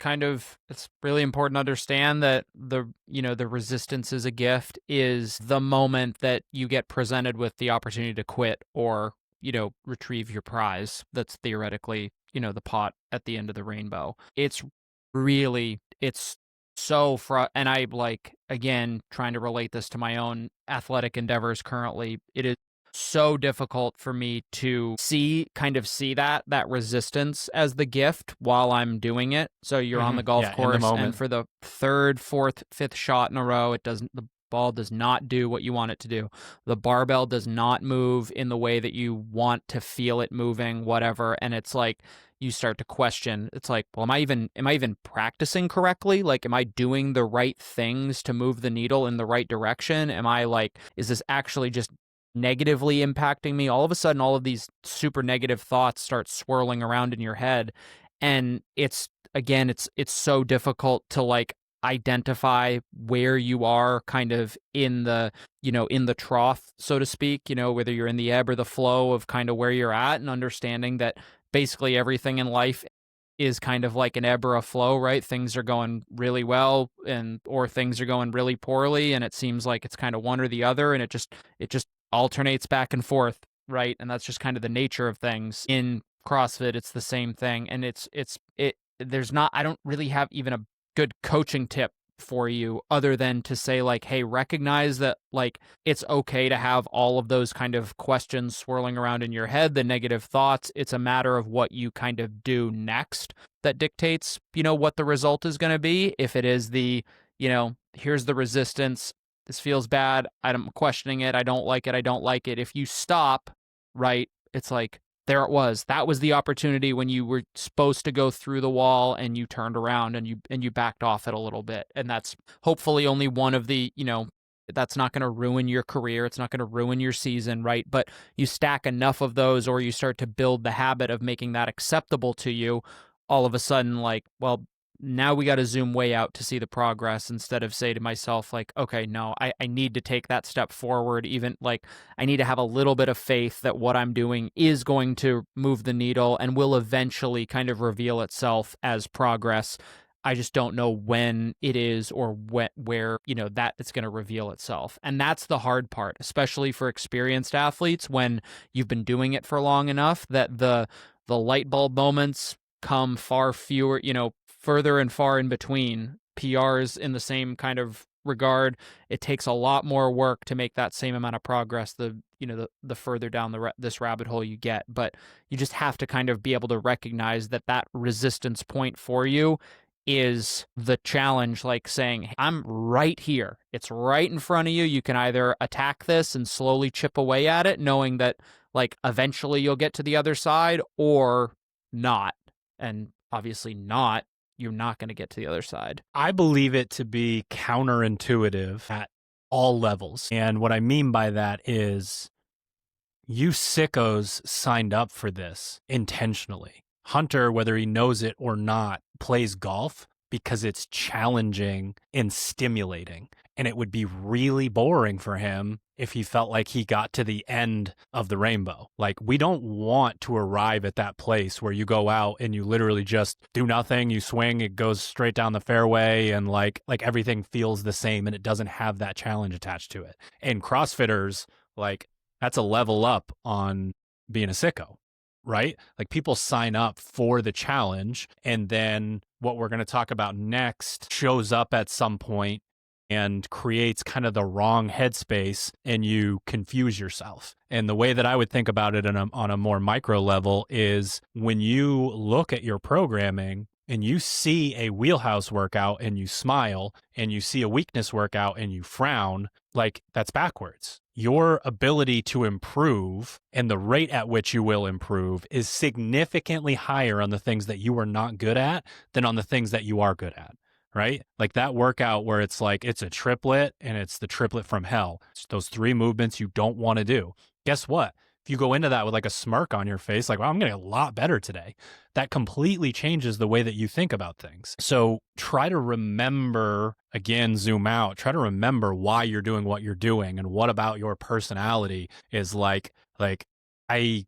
really important to understand that the resistance is a gift is the moment that you get presented with the opportunity to quit or, retrieve your prize. That's theoretically, the pot at the end of the rainbow. It's so and I again, trying to relate this to my own athletic endeavors currently, it is so difficult for me to see that resistance as the gift while I'm doing it. So you're on the golf course and for the third, fourth, fifth shot in a row, the ball does not do what you want it to do. The barbell does not move in the way that you want to feel it moving, whatever. And it's like, you start to question, it's like, well, am I even practicing correctly? Like, am I doing the right things to move the needle in the right direction? Is this actually just negatively impacting me? All of a sudden, all of these super negative thoughts start swirling around in your head. And it's so difficult to identify where you are kind of in the, in the trough, so to speak, whether you're in the ebb or the flow of kind of where you're at, and understanding that basically everything in life is kind of like an ebb or a flow, right? Things are going really well or things are going really poorly, and it seems like it's kind of one or the other, and it just alternates back and forth, right? And that's just kind of the nature of things. In CrossFit, it's the same thing, and I don't really have even a good coaching tip for you other than to say hey, recognize that it's okay to have all of those kind of questions swirling around in your head, the negative thoughts. It's a matter of what you kind of do next that dictates, what the result is going to be. If it is here's the resistance, this feels bad, I'm questioning it, I don't like it. If you stop, right, it's like, there it was. That was the opportunity when you were supposed to go through the wall and you turned around and you backed off it a little bit. And that's hopefully only one of the, that's not going to ruin your career. It's not going to ruin your season, right? But you stack enough of those, or you start to build the habit of making that acceptable to you, all of a sudden, well, now we got to zoom way out to see the progress, instead of say to myself, okay, no, I need to take that step forward. Even I need to have a little bit of faith that what I'm doing is going to move the needle and will eventually kind of reveal itself as progress. I just don't know when it is or where, that it's going to reveal itself. And that's the hard part, especially for experienced athletes, when you've been doing it for long enough that the light bulb moments come far fewer, further and far in between. PRs in the same kind of regard. It takes a lot more work to make that same amount of progress the further down this rabbit hole you get. But you just have to kind of be able to recognize that resistance point for you is the challenge, saying, I'm right here. It's right in front of you. You can either attack this and slowly chip away at it, knowing that eventually you'll get to the other side, or not. And obviously you're not going to get to the other side. I believe it to be counterintuitive at all levels. And what I mean by that is, you sickos signed up for this intentionally. Hunter, whether he knows it or not, plays golf because it's challenging and stimulating. And it would be really boring for him if he felt like he got to the end of the rainbow. We don't want to arrive at that place where you go out and you literally just do nothing, you swing, it goes straight down the fairway, and everything feels the same and it doesn't have that challenge attached to it. And CrossFitters, that's a level up on being a sicko, right? People sign up for the challenge, and then what we're going to talk about next shows up at some point and creates kind of the wrong headspace, and you confuse yourself. And the way that I would think about it on a more micro level is, when you look at your programming and you see a wheelhouse workout and you smile, and you see a weakness workout and you frown, that's backwards. Your ability to improve and the rate at which you will improve is significantly higher on the things that you are not good at than on the things that you are good at. Right? That workout where it's it's a triplet, and it's the triplet from hell. It's those 3 movements you don't want to do. Guess what? If you go into that with a smirk on your face, well, I'm going to get a lot better today, that completely changes the way that you think about things. So try to remember, again, zoom out, try to remember why you're doing what you're doing, and what about your personality is I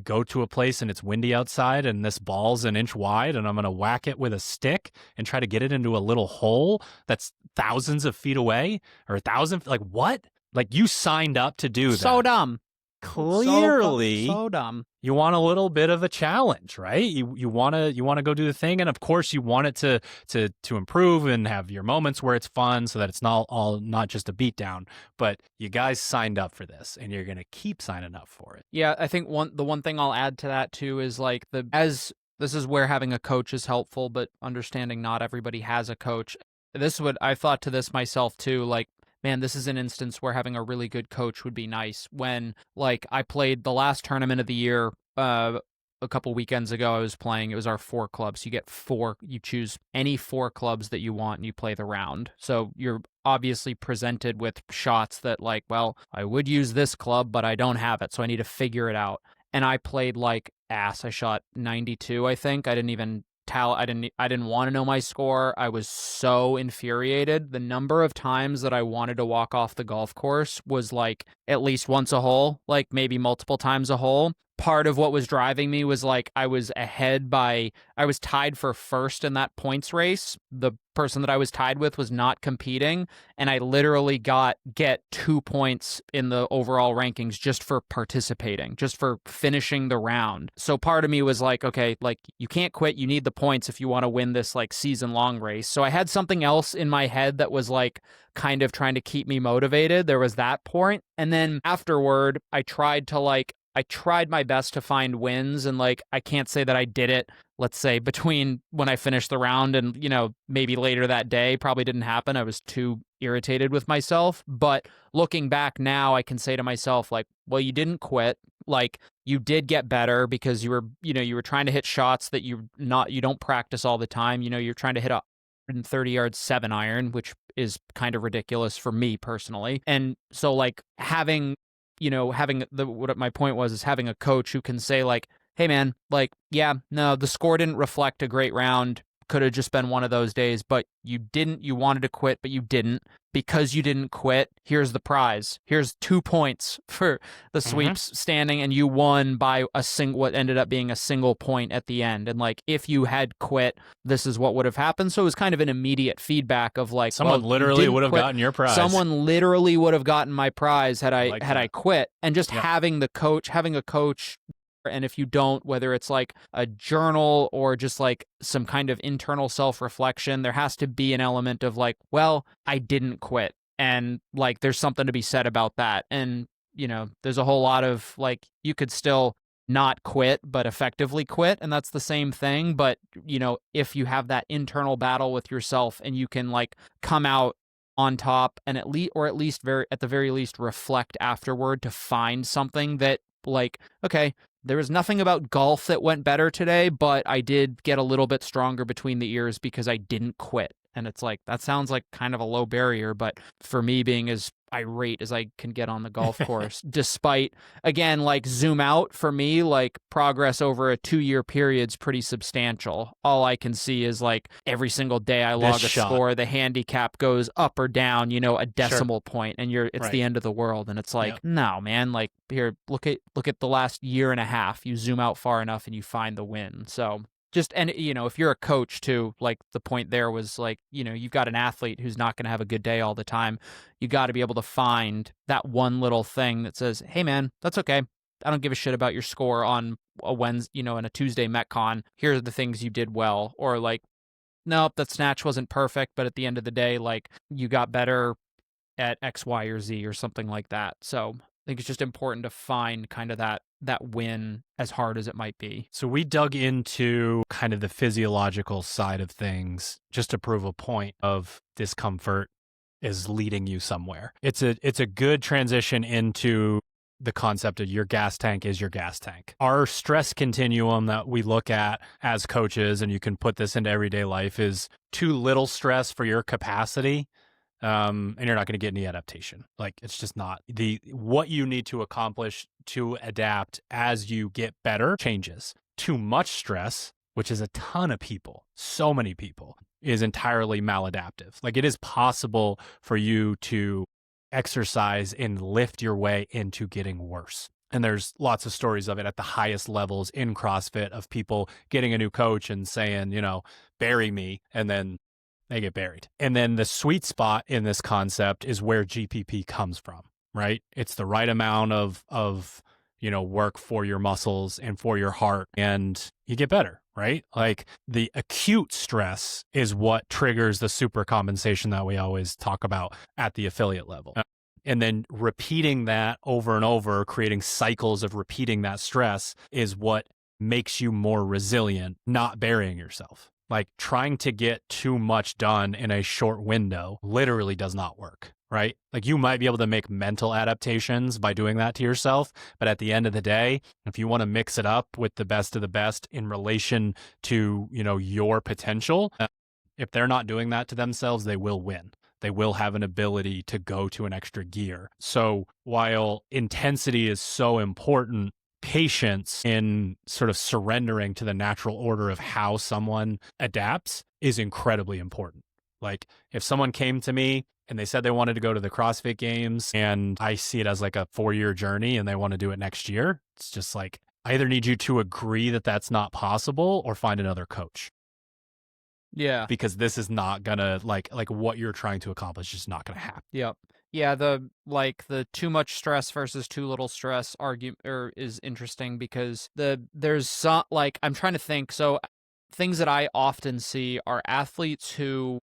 go to a place and it's windy outside and this ball's an inch wide and I'm going to whack it with a stick and try to get it into a little hole that's thousands of feet away or 1,000. Like, what? Like, you signed up to do that. So dumb. Clearly, so dumb. You want a little bit of a challenge, right? You want to go do the thing, and of course you want it to improve and have your moments where it's fun, so that it's not just a beatdown. But you guys signed up for this, and you're gonna keep signing up for it. Yeah, I think the one thing I'll add to that too is like this is where having a coach is helpful, but understanding not everybody has a coach. I thought to this myself too, like, man, this is an instance where having a really good coach would be nice. When, like, I played the last tournament of the year a couple weekends ago, I was playing, it was our 4 clubs. You choose any 4 clubs that you want and you play the round. So you're obviously presented with shots that, like, well, I would use this club, but I don't have it, so I need to figure it out. And I played like ass. I shot 92, I think. I didn't even I didn't want to know my score. I was so infuriated. The number of times that I wanted to walk off the golf course was like at least once a hole, like maybe multiple times a hole. Part of what was driving me was like I was tied for first in that points race. The person that I was tied with was not competing, and I literally get 2 points in the overall rankings just for participating, just for finishing the round. So part of me was like, okay, like, you can't quit. You need the points if you want to win this like season-long race. So I had something else in my head that was like kind of trying to keep me motivated. There was that point. And then afterward, I tried my best to find wins, and like, I can't say that I did it, let's say, between when I finished the round and, maybe later that day. Probably didn't happen. I was too irritated with myself. But looking back now, I can say to myself, like, well, you didn't quit. Like, you did get better because you were trying to hit shots that you don't practice all the time. You're trying to hit a 130 yard 7-iron, which is kind of ridiculous for me personally. And so, like, what my point was is having a coach who can say, like, hey man, like, yeah, no, the score didn't reflect a great round. Could have just been one of those days, but you wanted to quit, but you didn't. Because you didn't quit, here's the prize. Here's 2 points for the sweeps standing, and you won by what ended up being a single point at the end. And like, if you had quit, this is what would have happened. So it was kind of an immediate feedback of like, someone literally would have gotten your prize. Someone literally would have gotten my prize had I quit. And just having a coach. And if you don't, whether it's like a journal or just like some kind of internal self-reflection, there has to be an element of like, well, I didn't quit. And like, there's something to be said about that. And, there's a whole lot of like, you could still not quit, but effectively quit. And that's the same thing. But, if you have that internal battle with yourself and you can like come out on top and at the very least reflect afterward to find something that, like, okay, there was nothing about golf that went better today, but I did get a little bit stronger between the ears because I didn't quit. And it's like, that sounds like kind of a low barrier, but for me, being as irate as I can get on the golf course, despite, again, like, zoom out, for me, like, progress over a 2-year period is pretty substantial. All I can see is like every single day I log a score, the handicap goes up or down, a decimal point, and it's the end of the world. And it's like, no, man, like, here, look at the last year and a half. You zoom out far enough and you find the win. So if you're a coach too, like, the point there was like, you've got an athlete who's not going to have a good day all the time. You got to be able to find that one little thing that says, hey man, that's okay. I don't give a shit about your score on a Wednesday, on a Tuesday Metcon. Here are the things you did well. Or like, nope, that snatch wasn't perfect, but at the end of the day, like, you got better at X, Y, or Z or something like that. So I think it's just important to find kind of that win, as hard as it might be. So we dug into kind of the physiological side of things just to prove a point of discomfort is leading you somewhere. It's a good transition into the concept of your gas tank is your gas tank. Our stress continuum that we look at as coaches, and you can put this into everyday life, is too little stress for your capacity. And you're not going to get any adaptation. Like, it's just not. What you need to accomplish to adapt as you get better changes. Too much stress, which is a ton of people, so many people, is entirely maladaptive. Like, it is possible for you to exercise and lift your way into getting worse. And there's lots of stories of it at the highest levels in CrossFit of people getting a new coach and saying, bury me, and then they get buried. And then the sweet spot in this concept is where GPP comes from, right? It's the right amount of work for your muscles and for your heart, and you get better, right? Like the acute stress is what triggers the super compensation that we always talk about at the affiliate level. And then repeating that over and over, creating cycles of repeating that stress is what makes you more resilient, not burying yourself. Like trying to get too much done in a short window literally does not work, right? Like you might be able to make mental adaptations by doing that to yourself. But at the end of the day, if you want to mix it up with the best of the best in relation to, your potential, if they're not doing that to themselves, they will win. They will have an ability to go to an extra gear. So while intensity is so important, patience in sort of surrendering to the natural order of how someone adapts is incredibly important. Like if someone came to me and they said they wanted to go to the CrossFit Games and I see it as like a 4-year journey and they want to do it next year, it's just like, I either need you to agree that that's not possible or find another coach. Yeah. Because this is not gonna like what you're trying to accomplish is just not gonna happen. Yep. Yeah, the too much stress versus too little stress argument is interesting because there's some I'm trying to think. So things that I often see are athletes who,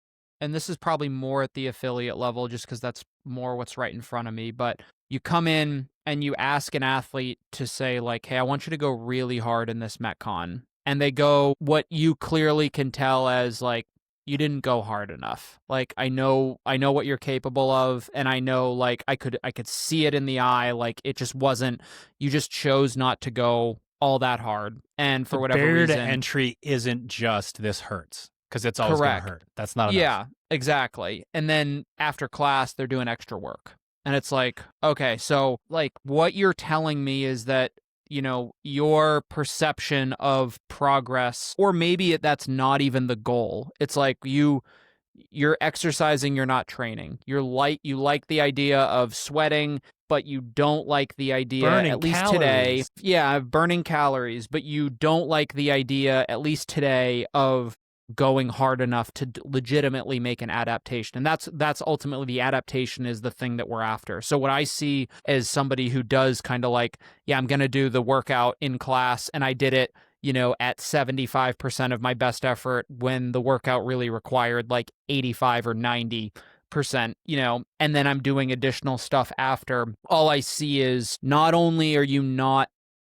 and this is probably more at the affiliate level just because that's more what's right in front of me, but you come in and you ask an athlete to say like, hey, I want you to go really hard in this Metcon. And they go what you clearly can tell as like, you didn't go hard enough. Like I know what you're capable of, and I know like I could see it in the eye. Like it just wasn't. You just chose not to go all that hard, and for whatever barrier reason, to entry isn't just this hurts because it's always going to hurt. That's not enough. Yeah, exactly. And then after class, they're doing extra work, and it's like, okay, so like what you're telling me is that your perception of progress, or maybe that's not even the goal. It's like you're exercising, you're not training. You like the idea of sweating, but you don't like the idea, burning at least calories. Today. Yeah, burning calories, but you don't like the idea, at least today, of going hard enough to legitimately make an adaptation. And that's ultimately the adaptation is the thing that we're after. So what I see as somebody who does kind of like, yeah, I'm going to do the workout in class and I did it, at 75% of my best effort when the workout really required like 85 or 90%, and then I'm doing additional stuff after. All I see is not only are you not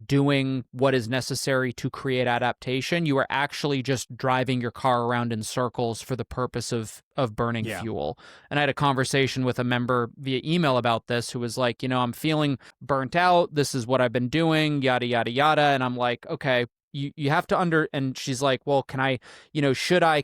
doing what is necessary to create adaptation, you are actually just driving your car around in circles for the purpose of burning fuel. And I had a conversation with a member via email about this who was like, I'm feeling burnt out. This is what I've been doing, yada, yada, yada. And I'm like, okay, you have to and she's like, well, can I, should I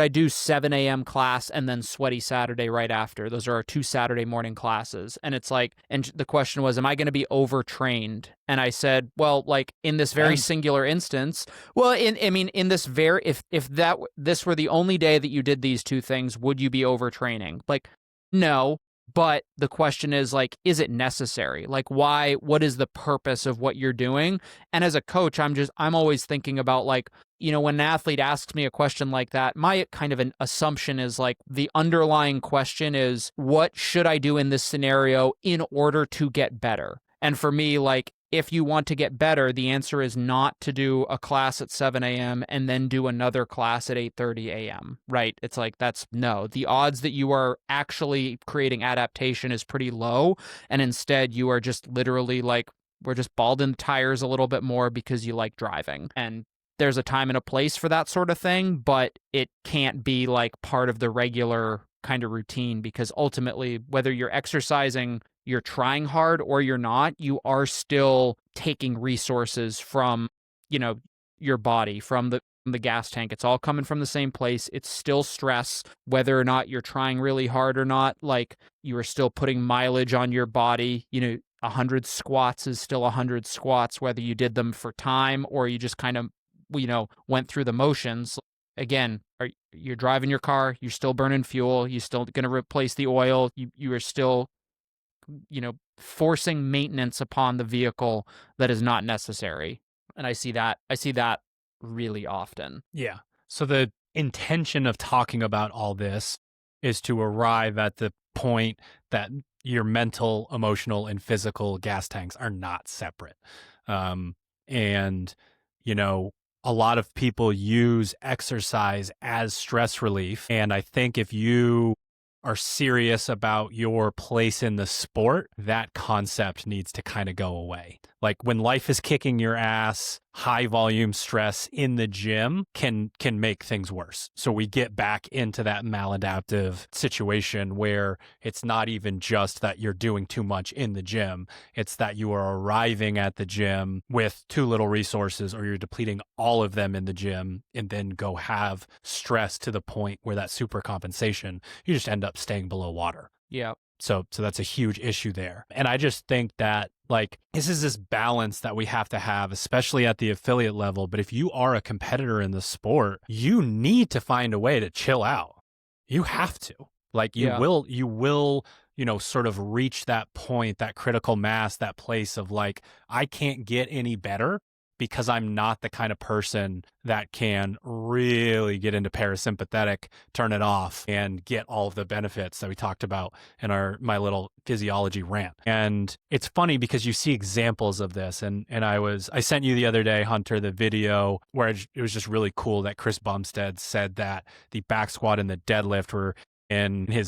do 7 a.m. class and then sweaty Saturday right after? Those are our 2 Saturday morning classes. And it's like, and the question was, am I going to be overtrained? And I said, well, like in this very singular instance, in this very, if this were the only day that you did these two things, would you be overtraining? Like, no. But the question is like, is it necessary? Like, why? What is the purpose of what you're doing? And as a coach, I'm always thinking about like, when an athlete asks me a question like that, my kind of an assumption is like the underlying question is, what should I do in this scenario in order to get better? And for me, like, if you want to get better, the answer is not to do a class at 7 a.m. and then do another class at 8:30 a.m., right? It's like, no. The odds that you are actually creating adaptation is pretty low. And instead, you are just literally like, we're just balding the tires a little bit more because you like driving. And there's a time and a place for that sort of thing, but it can't be like part of the regular kind of routine, because ultimately, whether you're exercising, you're trying hard, or you're not, you are still taking resources from, your body, from the gas tank. It's all coming from the same place. It's still stress, whether or not you're trying really hard or not. Like, you are still putting mileage on your body. 100 squats is still 100 squats, whether you did them for time or you just kind of, went through the motions. Again, you're driving your car, you're still burning fuel, you're still going to replace the oil, you are still, forcing maintenance upon the vehicle that is not necessary. And I see that really often. Yeah. So the intention of talking about all this is to arrive at the point that your mental, emotional, and physical gas tanks are not separate. And, you know, a lot of people use exercise as stress relief. And I think if you are serious about your place in the sport, that concept needs to kind of go away. Like when life is kicking your ass, high volume stress in the gym can make things worse. So we get back into that maladaptive situation where it's not even just that you're doing too much in the gym. It's that you are arriving at the gym with too little resources, or you're depleting all of them in the gym and then go have stress to the point where that super compensation, you just end up staying below water. Yeah. So that's a huge issue there. And I just think that like this is this balance that we have to have, especially at the affiliate level. But if you are a competitor in the sport, you need to find a way to chill out. You have to. Like you will, you know, sort of reach that point, that critical mass, that place of like, I can't get any better because I'm not the kind of person that can really get into parasympathetic, turn it off, and get all of the benefits that we talked about in my little physiology rant. And it's funny because you see examples of this. And I sent you the other day, Hunter, the video where it was just really cool that Chris Bumstead said that the back squat and the deadlift were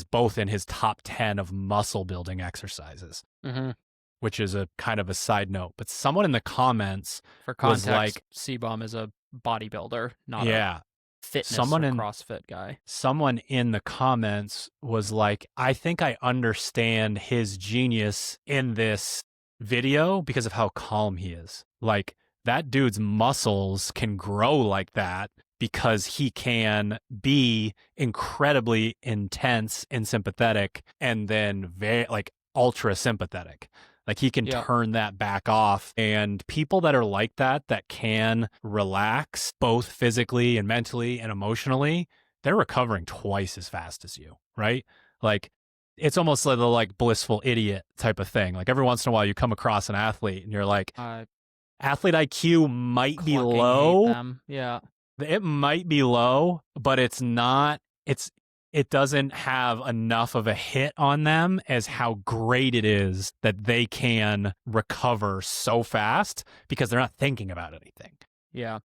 both in his top 10 of muscle building exercises. Mm-hmm. Which is a kind of a side note. But someone in the comments for context, was like, C-Bomb is a bodybuilder, not a fitness or CrossFit guy. Someone in the comments was like, I think I understand his genius in this video because of how calm he is. Like that dude's muscles can grow like that because he can be incredibly intense and sympathetic and then very like ultra sympathetic. Like he can turn that back off. And people that are like that can relax both physically and mentally and emotionally, they're recovering twice as fast as you, right? Like it's almost like the like blissful idiot type of thing. Like every once in a while you come across an athlete and you're like, athlete IQ might be low. Yeah. It might be low, but it's not, it doesn't have enough of a hit on them as how great it is that they can recover so fast because they're not thinking about anything. Yeah.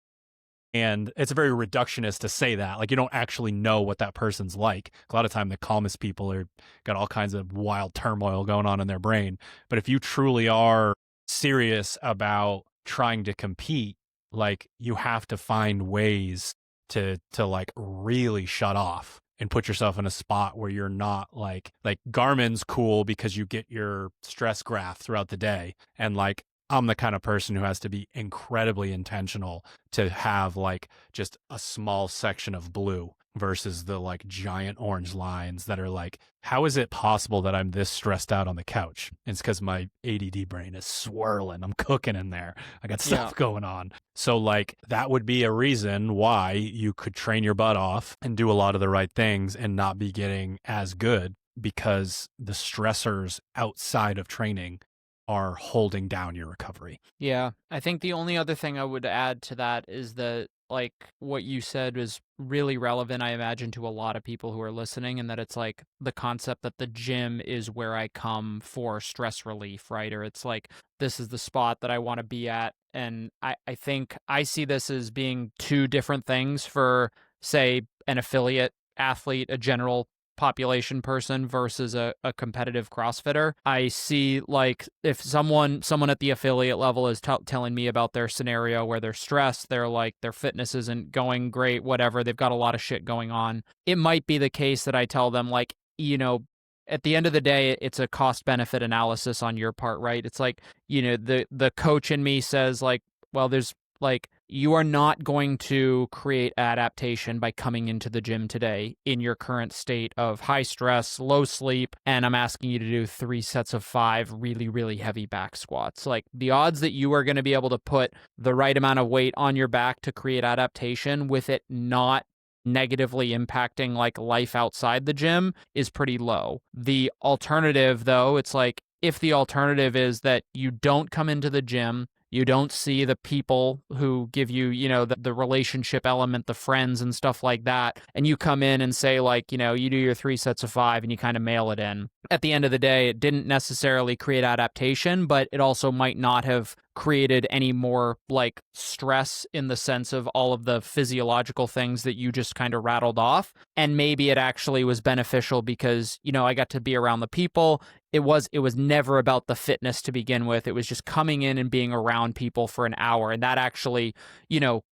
And it's very reductionist to say that. Like you don't actually know what that person's like. A lot of time the calmest people got all kinds of wild turmoil going on in their brain. But if you truly are serious about trying to compete, like you have to find ways to like really shut off and put yourself in a spot where you're not like Garmin's cool because you get your stress graph throughout the day. And like, I'm the kind of person who has to be incredibly intentional to have like just a small section of blue versus the like giant orange lines that are like, how is it possible that I'm this stressed out on the couch? It's because my ADD brain is swirling. I'm cooking in there. I got stuff going on. So like that would be a reason why you could train your butt off and do a lot of the right things and not be getting as good because the stressors outside of training are holding down your recovery. Yeah. I think the only other thing I would add to that is that like what you said was really relevant, I imagine, to a lot of people who are listening, and that it's like the concept that the gym is where I come for stress relief, right? Or it's like, this is the spot that I want to be at. And I think I see this as being two different things for, say, an affiliate athlete, a general population person versus a competitive CrossFitter. I see like if someone at the affiliate level is telling me about their scenario where they're stressed, they're like their fitness isn't going great, whatever, they've got a lot of shit going on. It might be the case that I tell them like, you know, at the end of the day, it's a cost benefit analysis on your part, right? It's like, you know, the coach in me says like, well, there's like, you are not going to create adaptation by coming into the gym today in your current state of high stress, low sleep, and I'm asking you to do 3 sets of 5 really, really heavy back squats. Like the odds that you are going to be able to put the right amount of weight on your back to create adaptation with it not negatively impacting like life outside the gym is pretty low. The alternative though, it's like, if the alternative is that you don't come into the gym, you don't see the people who give you, you know, the relationship element, the friends and stuff like that, and you come in and say, like, you know, you do your 3 sets of 5 and you kind of mail it in. At the end of the day, it didn't necessarily create adaptation, but it also might not have created any more like stress in the sense of all of the physiological things that you just kind of rattled off. And maybe it actually was beneficial because, you know, I got to be around the people. It was never about the fitness to begin with. It was just coming in and being around people for an hour. And that actually, you know,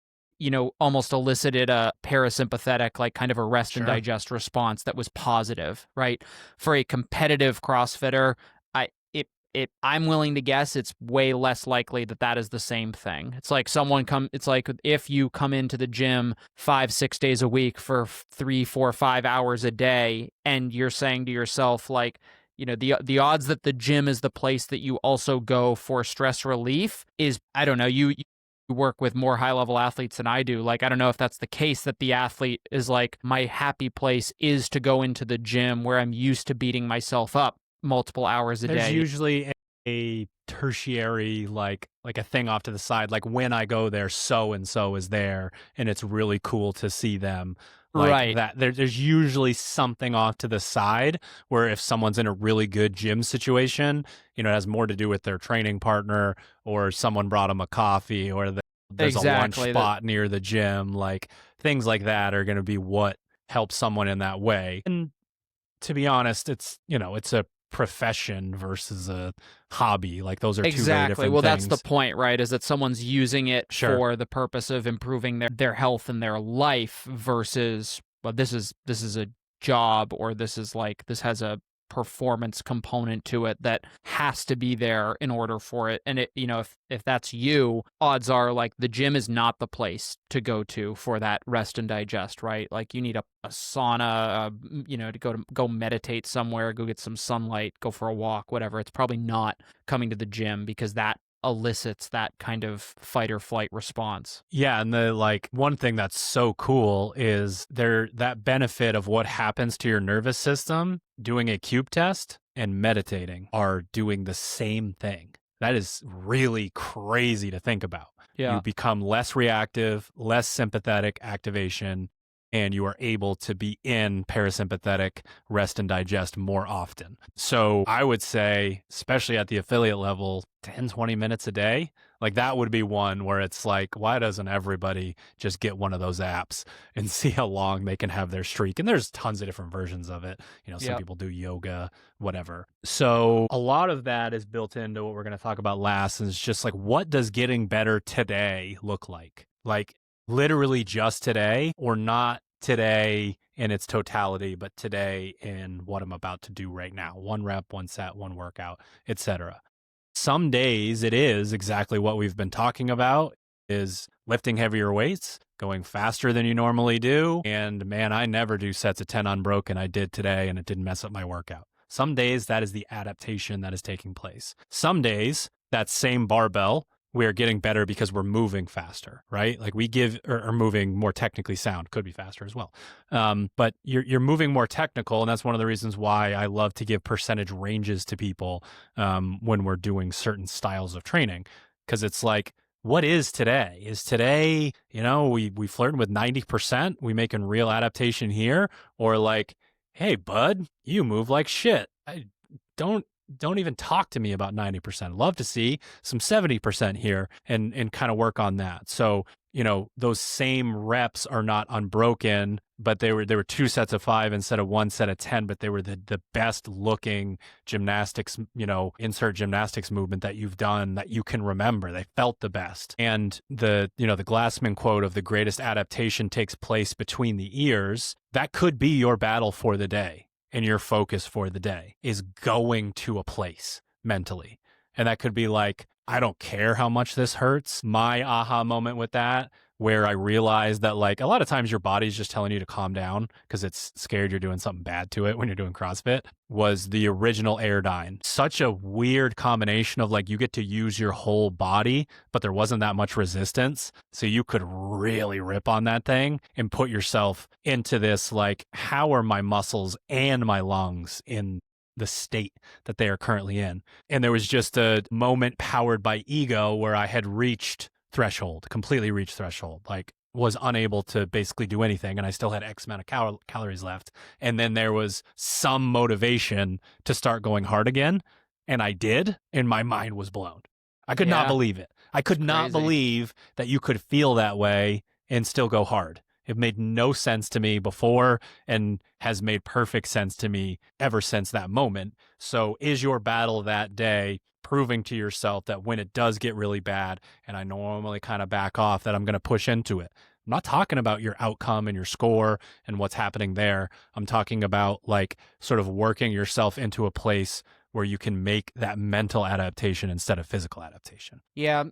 almost elicited a parasympathetic, like kind of a rest and digest response that was positive, right? For a competitive CrossFitter, I'm willing to guess it's way less likely that is the same thing. It's like it's like if you come into the gym 5-6 days a week for 3, 4, 5 hours a day, and you're saying to yourself, like, you know, the odds that the gym is the place that you also go for stress relief is, I don't know, you work with more high-level athletes than I do. Like, I don't know if that's the case, that the athlete is like, my happy place is to go into the gym where I'm used to beating myself up multiple hours a day. There's usually a tertiary, like a thing off to the side. Like, when I go there, so and so is there, and it's really cool to see them. Like right. That there's usually something off to the side where if someone's in a really good gym situation, you know, it has more to do with their training partner, or someone brought them a coffee, or there's a lunch spot near the gym. Like, things like that are going to be what helps someone in that way. And to be honest, it's, you know, it's a profession versus a hobby. Like, those are two very different well, things. That's the point, right? Is that someone's using it for the purpose of improving their health and their life versus, well, this is a job, or this has a performance component to it that has to be there in order for it. And it, you know, if that's you, odds are like the gym is not the place to go to for that rest and digest, right? Like, you need a sauna, you know, to go meditate somewhere, go get some sunlight, go for a walk, whatever. It's probably not coming to the gym, because that elicits that kind of fight or flight response. Yeah, and the one thing that's so cool is that benefit of what happens to your nervous system doing a cube test and meditating are doing the same thing. That is really crazy to think about. Yeah. You become less reactive, less sympathetic activation, and you are able to be in parasympathetic rest and digest more often. So I would say, especially at the affiliate level, 10, 20 minutes a day, like that would be one where it's like, why doesn't everybody just get one of those apps and see how long they can have their streak? And there's tons of different versions of it. You know, some people do yoga, whatever. So a lot of that is built into what we're going to talk about last. And it's just like, what does getting better today look like? Like, literally just today, or not today in its totality, but today in what I'm about to do right now. 1 rep, 1 set, 1 workout, etc. Some days it is exactly what we've been talking about, is lifting heavier weights, going faster than you normally do. And man, I never do sets of 10 unbroken. I did today, and it didn't mess up my workout. Some days that is the adaptation that is taking place. Some days that same barbell, we are getting better because we're moving faster, right? Like, we are moving more technically sound, could be faster as well. But you're moving more technical. And that's one of the reasons why I love to give percentage ranges to people when we're doing certain styles of training. Because it's like, what is today? Is today, you know, we flirting with 90%, we making real adaptation here? Or like, hey, bud, you move like shit. Don't even talk to me about 90%. Love to see some 70% here and kind of work on that. So, you know, those same reps are not unbroken, but they were 2 sets of 5 instead of 1 set of 10, but they were the best looking gymnastics, you know, insert gymnastics movement that you've done that you can remember. They felt the best. And the Glassman quote of the greatest adaptation takes place between the ears, that could be your battle for the day. And your focus for the day is going to a place mentally. And that could be like, I don't care how much this hurts. My aha moment with that, where I realized that, like, a lot of times your body's just telling you to calm down because it's scared you're doing something bad to it when you're doing CrossFit, was the original Airdyne. Such a weird combination of, like, you get to use your whole body, but there wasn't that much resistance. So you could really rip on that thing and put yourself into this, like, how are my muscles and my lungs in the state that they are currently in. And there was just a moment powered by ego where I had completely reached threshold, like was unable to basically do anything. And I still had X amount of calories left. And then there was some motivation to start going hard again. And I did. And my mind was blown. I could not believe it. I could not believe that you could feel that way and still go hard. It made no sense to me before and has made perfect sense to me ever since that moment. So is your battle that day proving to yourself that when it does get really bad, and I normally kind of back off, that I'm going to push into it? I'm not talking about your outcome and your score and what's happening there. I'm talking about like sort of working yourself into a place where you can make that mental adaptation instead of physical adaptation. Yeah.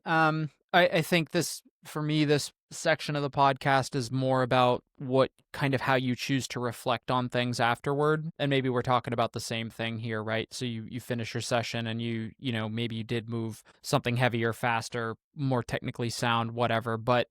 I think this, for me, this section of the podcast is more about what kind of how you choose to reflect on things afterward. And maybe we're talking about the same thing here, right? So you finish your session and you know, maybe you did move something heavier, faster, more technically sound, whatever. But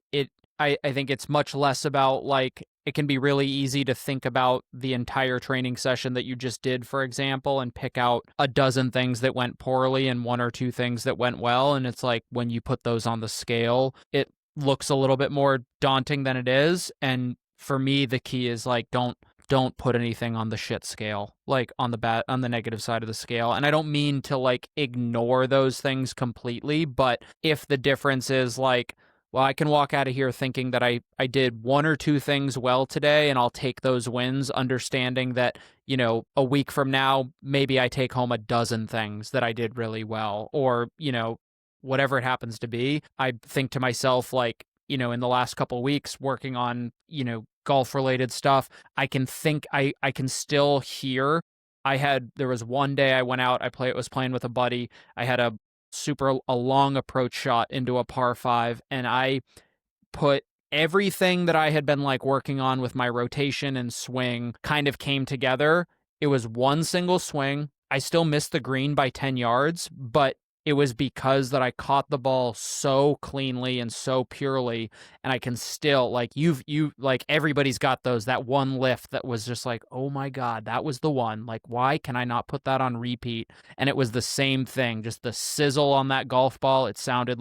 I think it's much less about like, it can be really easy to think about the entire training session that you just did, for example, and pick out a dozen things that went poorly and one or two things that went well. And it's like when you put those on the scale, it looks a little bit more daunting than it is. And for me, the key is like, don't put anything on the shit scale, like on the negative side of the scale. And I don't mean to like ignore those things completely, but if the difference is like, well, I can walk out of here thinking that I did one or two things well today, and I'll take those wins, understanding that, you know, a week from now, maybe I take home a dozen things that I did really well, or, you know, whatever it happens to be. I think to myself, like, you know, in the last couple of weeks working on, you know, golf related stuff, I can think I can still hear. There was one day I went out, was playing with a buddy. I had a long approach shot into a par 5, and I put everything that I had been like working on with my rotation and swing kind of came together. It was one single swing. I still missed the green by 10 yards, but it was because that I caught the ball so cleanly and so purely, and I can still, like, you like, everybody's got that one lift that was just like, oh my God, that was the one. Like, why can I not put that on repeat? And it was the same thing, just the sizzle on that golf ball. It sounded,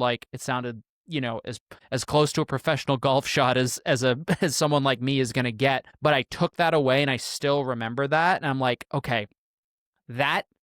you know, as close to a professional golf shot as someone like me is going to get. But I took that away and I still remember that. And I'm like, okay,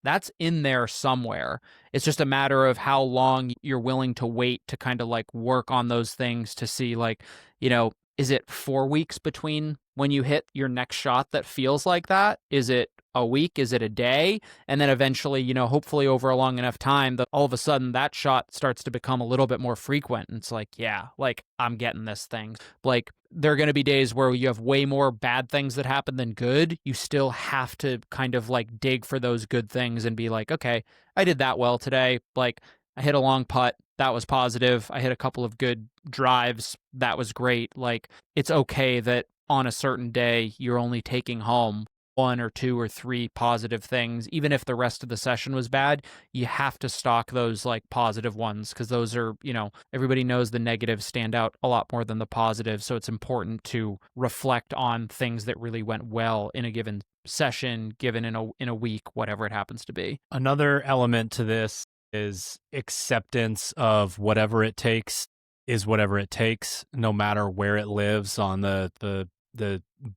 that's in there somewhere. It's just a matter of how long you're willing to wait to kind of like work on those things to see, like, you know, is it 4 weeks between when you hit your next shot that feels like that? Is it a week? Is it a day? And then eventually, you know, hopefully over a long enough time that all of a sudden that shot starts to become a little bit more frequent. And it's like, yeah, like I'm getting this thing. Like, there are going to be days where you have way more bad things that happen than good. You still have to kind of like dig for those good things and be like, okay, I did that well today. Like, I hit a long putt. That was positive. I hit a couple of good drives. That was great. Like, it's okay that on a certain day, you're only taking home 1 or 2 or 3 positive things. Even if the rest of the session was bad, you have to stock those like positive ones, because those are, you know, everybody knows the negatives stand out a lot more than the positives. So it's important to reflect on things that really went well in a given session, given in a week, whatever it happens to be. Another element to this is acceptance of whatever it takes is whatever it takes, no matter where it lives on the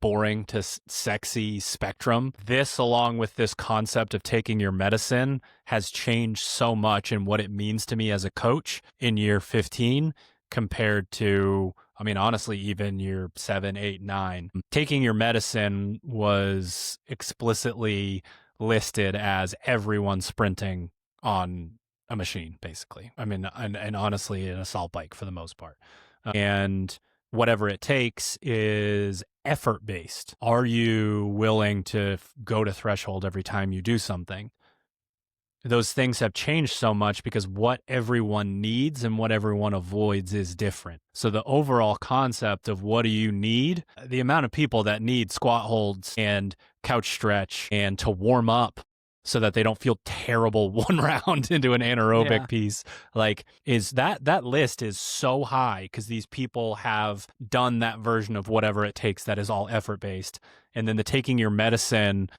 boring to sexy spectrum. This, along with this concept of taking your medicine, has changed so much in what it means to me as a coach in year 15 compared to, I mean, honestly, even year 7, 8, 9. Taking your medicine was explicitly listed as everyone sprinting on a machine, basically. I mean, and honestly, an assault bike for the most part. And whatever it takes is effort-based. Are you willing to go to threshold every time you do something? Those things have changed so much because what everyone needs and what everyone avoids is different. So the overall concept of what do you need, the amount of people that need squat holds and couch stretch and to warm up so that they don't feel terrible one round into an anaerobic piece. Like, is that list is so high because these people have done that version of whatever it takes that is all effort based. And then the taking your medicine,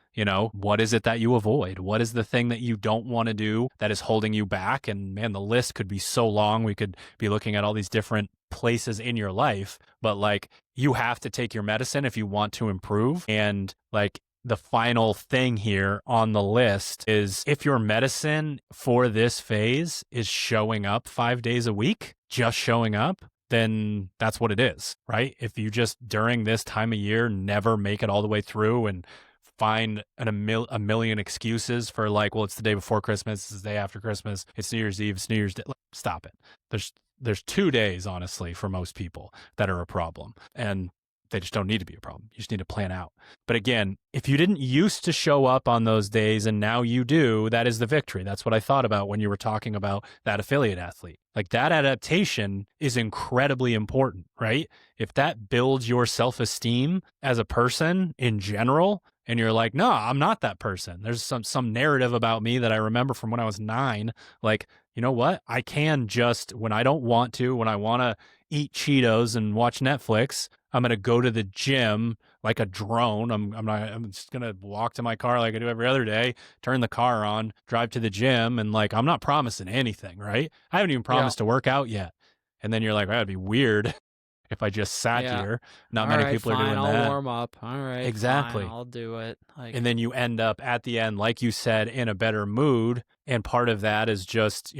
what is it that you avoid? What is the thing that you don't want to do that is holding you back? And man, the list could be so long. We could be looking at all these different places in your life, but like, you have to take your medicine if you want to improve. And like, the final thing here on the list is if your medicine for this phase is showing up 5 days a week, just showing up, then that's what it is, right? If you just during this time of year never make it all the way through and find a million excuses for like, well, it's the day before Christmas, it's the day after Christmas, it's New Year's Eve, it's New Year's Day. Stop it. There's 2 days, honestly, for most people that are a problem. And they just don't need to be a problem. You just need to plan out. But again, if you didn't used to show up on those days and now you do, that is the victory. That's what I thought about when you were talking about that affiliate athlete. Like, that adaptation is incredibly important, right? If that builds your self-esteem as a person in general, and you're like, no, I'm not that person. There's some narrative about me that I remember from when I was 9. Like, you know what? I can just, when I don't want to, when I want to eat Cheetos and watch Netflix, I'm going to go to the gym like a drone. I'm just going to walk to my car like I do every other day, turn the car on, drive to the gym. And like, I'm not promising anything, right? I haven't even promised to work out yet. And then you're like, that'd be weird if I just sat here. Not many people are doing that. I'll warm up. All right. Exactly. Fine, I'll do it. And then you end up at the end, like you said, in a better mood. And part of that is just,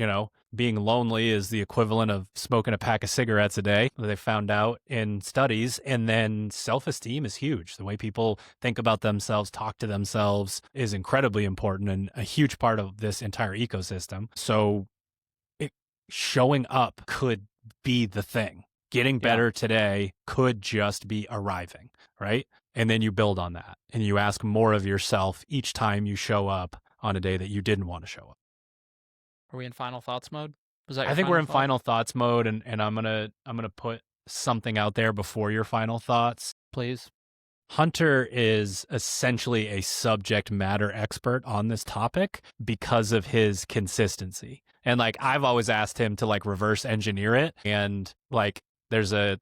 being lonely is the equivalent of smoking a pack of cigarettes a day. They found out in studies. And then self-esteem is huge. The way people think about themselves, talk to themselves is incredibly important and a huge part of this entire ecosystem. So showing up could be the thing. Getting better today could just be arriving, right? And then you build on that and you ask more of yourself each time you show up on a day that you didn't want to show up. Are we in final thoughts mode? Was that I think we're in final thoughts mode, and I'm gonna put something out there before your final thoughts. Please. Hunter is essentially a subject matter expert on this topic because of his consistency. And like, I've always asked him to like reverse engineer it. And like, there's a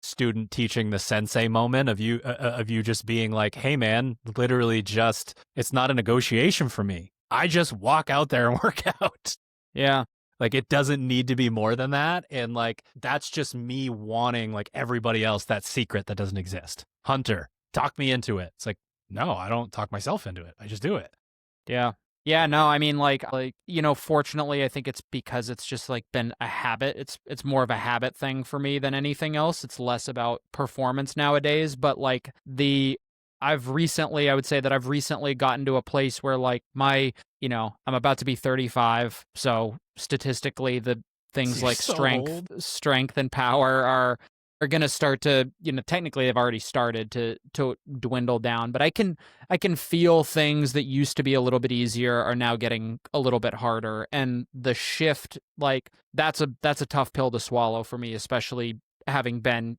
student teaching the sensei moment of you just being like, hey man, literally just, it's not a negotiation for me. I just walk out there and work out. Yeah. Like, it doesn't need to be more than that. And like, that's just me wanting like everybody else that secret that doesn't exist. Hunter, talk me into it. It's like, no, I don't talk myself into it. I just do it. Yeah. Yeah, no, I mean, like, fortunately, I think it's because it's just like been a habit. It's more of a habit thing for me than anything else. It's less about performance nowadays, but like I would say that I've recently gotten to a place where like I'm about to be 35. So statistically, the things like strength and power are going to start to, technically they've already started to dwindle down, but I can feel things that used to be a little bit easier are now getting a little bit harder. And the shift, like that's a tough pill to swallow for me, especially having been,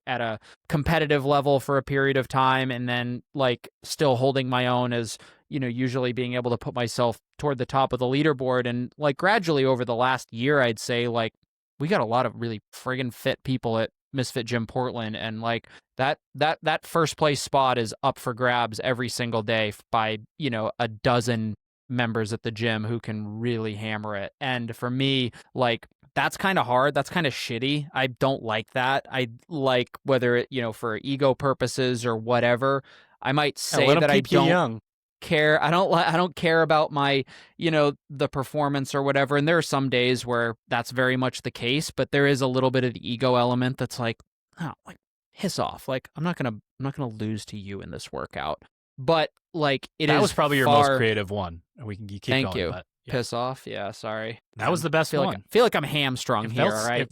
at a competitive level for a period of time and then like still holding my own as, usually being able to put myself toward the top of the leaderboard. And like gradually over the last year, I'd say like we got a lot of really friggin' fit people at Misfit Gym Portland, and like that first place spot is up for grabs every single day by a dozen members at the gym who can really hammer it. And for me, like that's kind of hard, that's kind of shitty. I don't like that. I like, whether it for ego purposes or whatever, I might say that I don't care. I don't care about my, the performance or whatever. And there are some days where that's very much the case, but there is a little bit of the ego element that's like, oh, like piss off. Like I'm not going to lose to you in this workout. But like that was probably your most creative one. We can keep going. Thank you. But, yeah. Piss off. Yeah. Sorry. That was the best one. Feel like I'm hamstrung here. Right.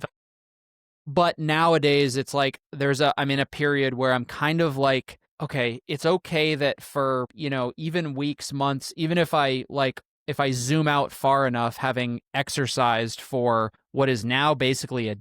But nowadays it's like I'm in a period where I'm kind of like, okay, it's okay that for, even weeks, months, even if I zoom out far enough, having exercised for what is now basically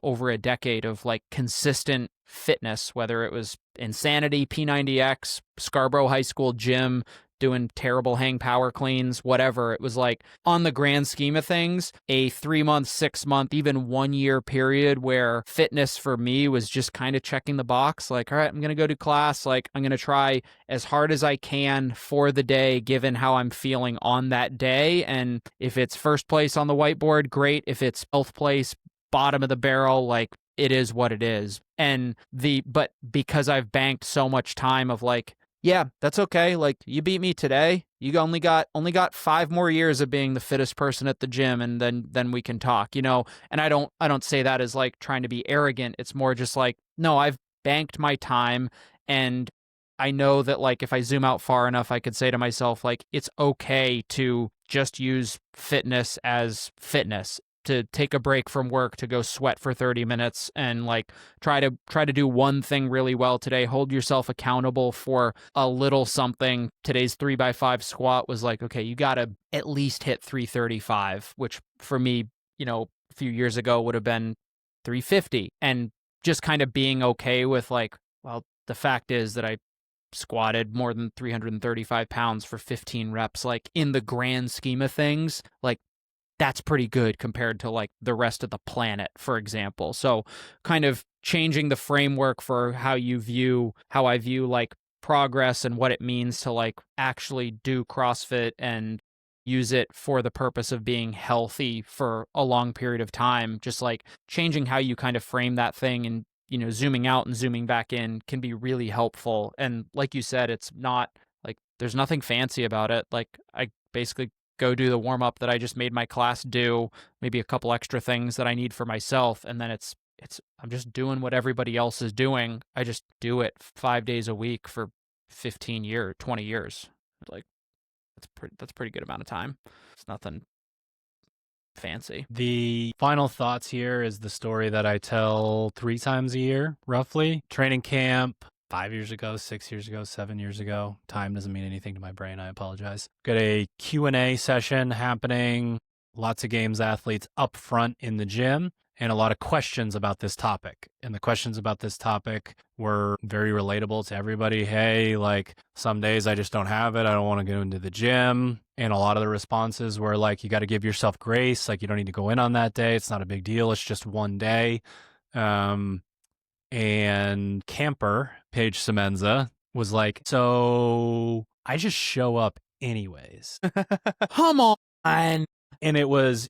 over a decade of like consistent fitness, whether it was Insanity, P90X, Scarborough High School Gym, doing terrible hang power cleans, whatever. It was like, on the grand scheme of things, a 3-month, 6-month, even 1-year period where fitness for me was just kind of checking the box. Like, all right, I'm going to go to class. Like, I'm going to try as hard as I can for the day, given how I'm feeling on that day. And if it's first place on the whiteboard, great. If it's 12th place, bottom of the barrel, like, it is what it is. But because I've banked so much time of like, yeah, that's okay. Like, you beat me today. You only got 5 more years of being the fittest person at the gym, and then we can talk, And I don't say that as like trying to be arrogant. It's more just like, no, I've banked my time, and I know that, like, if I zoom out far enough, I could say to myself, like, it's okay to just use fitness as fitness, to take a break from work to go sweat for 30 minutes and like try to do one thing really well today. Hold yourself accountable for a little something. Today's 3x5 squat was like, okay, you got to at least hit 335, which for me, a few years ago would have been 350. And just kind of being okay with like, well, the fact is that I squatted more than 335 pounds for 15 reps. Like, in the grand scheme of things, like, that's pretty good compared to like the rest of the planet, for example. So kind of changing the framework for how I view like progress and what it means to like actually do CrossFit and use it for the purpose of being healthy for a long period of time. Just like changing how you kind of frame that thing, and zooming out and zooming back in can be really helpful. And like you said, it's not like there's nothing fancy about it. Like, I basically go do the warm-up that I just made my class do, maybe a couple extra things that I need for myself, and then I'm just doing what everybody else is doing. I just do it 5 days a week for 15 years, 20 years. Like, that's a pretty good amount of time. It's nothing fancy. The final thoughts here is the story that I tell 3 times a year, roughly. Training camp, 5 years ago, 6 years ago, 7 years ago. Time doesn't mean anything to my brain. I apologize. Got a Q&A session happening. Lots of games athletes up front in the gym, and a lot of questions about this topic. And the questions about this topic were very relatable to everybody. Hey, like, some days I just don't have it. I don't want to go into the gym. And a lot of the responses were like, you got to give yourself grace. Like, you don't need to go in on that day. It's not a big deal. It's just one day. And Camper, Paige Semenza, was like, so I just show up anyways. Come on. And it was,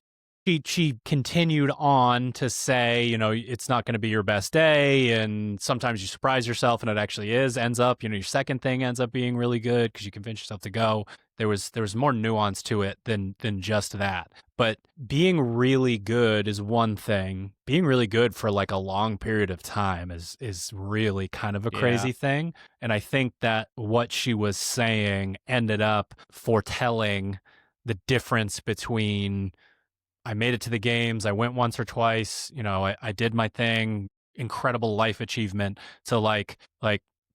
she continued on to say, it's not going to be your best day. And sometimes you surprise yourself and it actually ends up, your second thing ends up being really good because you convince yourself to go. There was more nuance to it than just that. But being really good is one thing. Being really good for like a long period of time is really kind of a crazy thing. And I think that what she was saying ended up foretelling the difference between, I made it to the games, I went once or twice, I did my thing, incredible life achievement, to like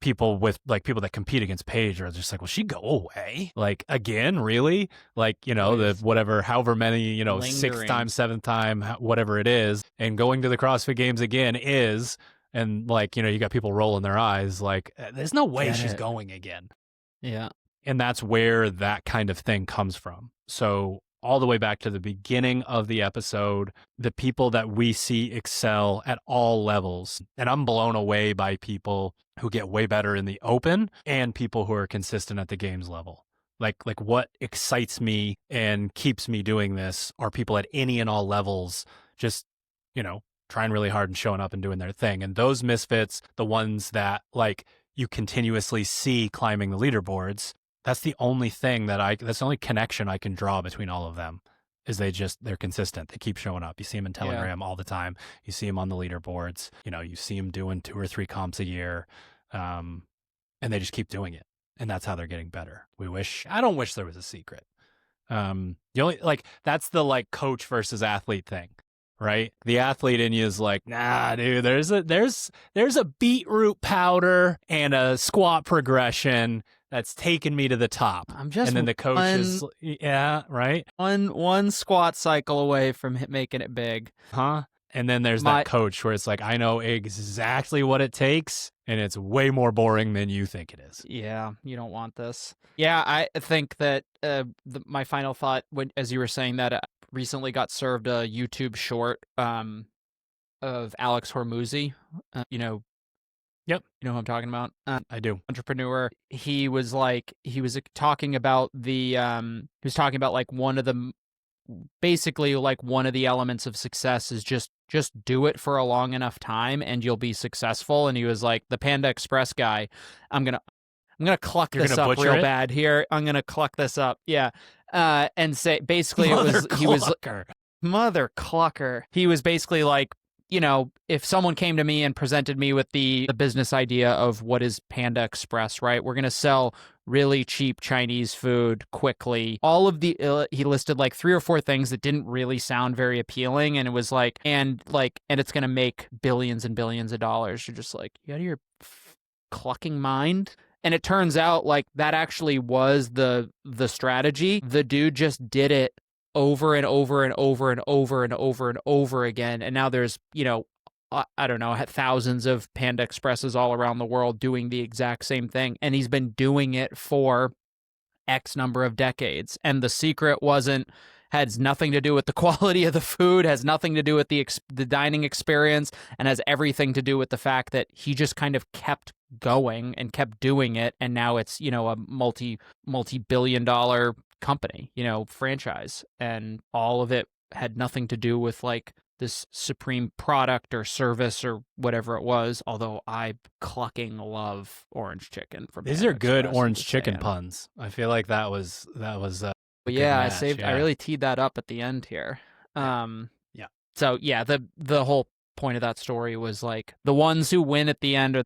people that compete against Paige are just like, will she go away? Like, again, really? Like, the whatever, however many, Lingering. 6th time, 7th time, whatever it is, and going to the CrossFit Games again is, and like, you got people rolling their eyes like, there's no way she's going again. Yeah. And that's where that kind of thing comes from. So all the way back to the beginning of the episode, the people that we see excel at all levels. And I'm blown away by people who get way better in the open and people who are consistent at the games level. Like what excites me and keeps me doing this are people at any and all levels, just, trying really hard and showing up and doing their thing. And those misfits, the ones that like you continuously see climbing the leaderboards, that's the only thing that's the only connection I can draw between all of them, is they're consistent. They keep showing up. You see them in Telegram all the time. You see them on the leaderboards. You see them doing 2 or 3 comps a year. And they just keep doing it. And that's how they're getting better. I don't wish there was a secret. That's the like coach versus athlete thing, right? The athlete in you is like, nah, dude, there's a beetroot powder and a squat progression that's taken me to the top. And then the coach is, right? One squat cycle away from making it big. Huh? And then there's that coach where it's like, I know exactly what it takes, and it's way more boring than you think it is. Yeah, you don't want this. Yeah, I think that my final thought, as you were saying that, recently got served a YouTube short of Alex Hormuzzi. Yep. You know who I'm talking about? I do. Entrepreneur. He was talking about like one of the, basically like one of the elements of success is just do it for a long enough time and you'll be successful. And he was like, the Panda Express guy, I'm gonna cluck this up real bad here. I'm gonna cluck this up. Yeah. And say basically he was mother clucker. He was basically like, if someone came to me and presented me with the business idea of what is Panda Express, right? We're going to sell really cheap Chinese food quickly. All of the, he listed like 3 or 4 things that didn't really sound very appealing. And it was like, and it's going to make billions and billions of dollars. You're just like, you out of your clucking mind? And it turns out like that actually was the strategy. The dude just did it over and over and over and over and over and over again. And now there's, I don't know, thousands of Panda Expresses all around the world doing the exact same thing. And he's been doing it for X number of decades. And the secret has nothing to do with the quality of the food, has nothing to do with the dining experience, and has everything to do with the fact that he just kind of kept going and kept doing it. And now it's, a multi-billion dollar company, franchise. And all of it had nothing to do with like this supreme product or service or whatever it was. Although I clucking love orange chicken from These are good orange chicken puns. I feel like that was yeah, I really teed that up at the end here. Yeah. So yeah, the whole point of that story was like the ones who win at the end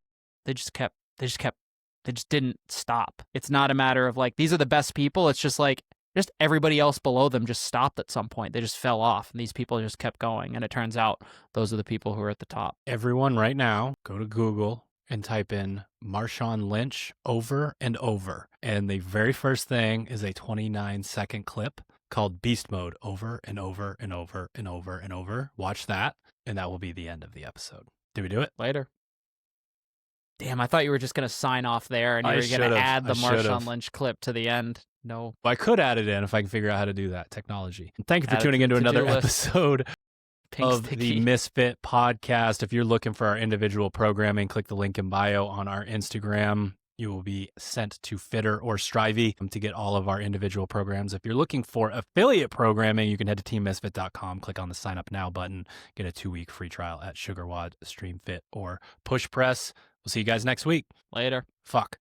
they just didn't stop. It's not a matter of like these are the best people. It's just like just everybody else below them just stopped at some point. They just fell off, and these people just kept going. And it turns out those are the people who are at the top. Everyone right now, go to Google and type in Marshawn Lynch over and over. And the very first thing is a 29-second clip called Beast Mode over and over and over and over and over. Watch that, and that will be the end of the episode. Did we do it? Later. Damn, I thought you were just going to sign off there and you were going to add the Marshawn Lynch clip to the end. No. Well, I could add it in if I can figure out how to do that technology. And thank you for tuning into another episode of the Misfit podcast. If you're looking for our individual programming, click the link in bio on our Instagram. You will be sent to Fitter or Strivey to get all of our individual programs. If you're looking for affiliate programming, you can head to teammisfit.com, click on the sign up now button, get a 2-week free trial at SugarWad, StreamFit, or PushPress. We'll see you guys next week. Later. Fuck.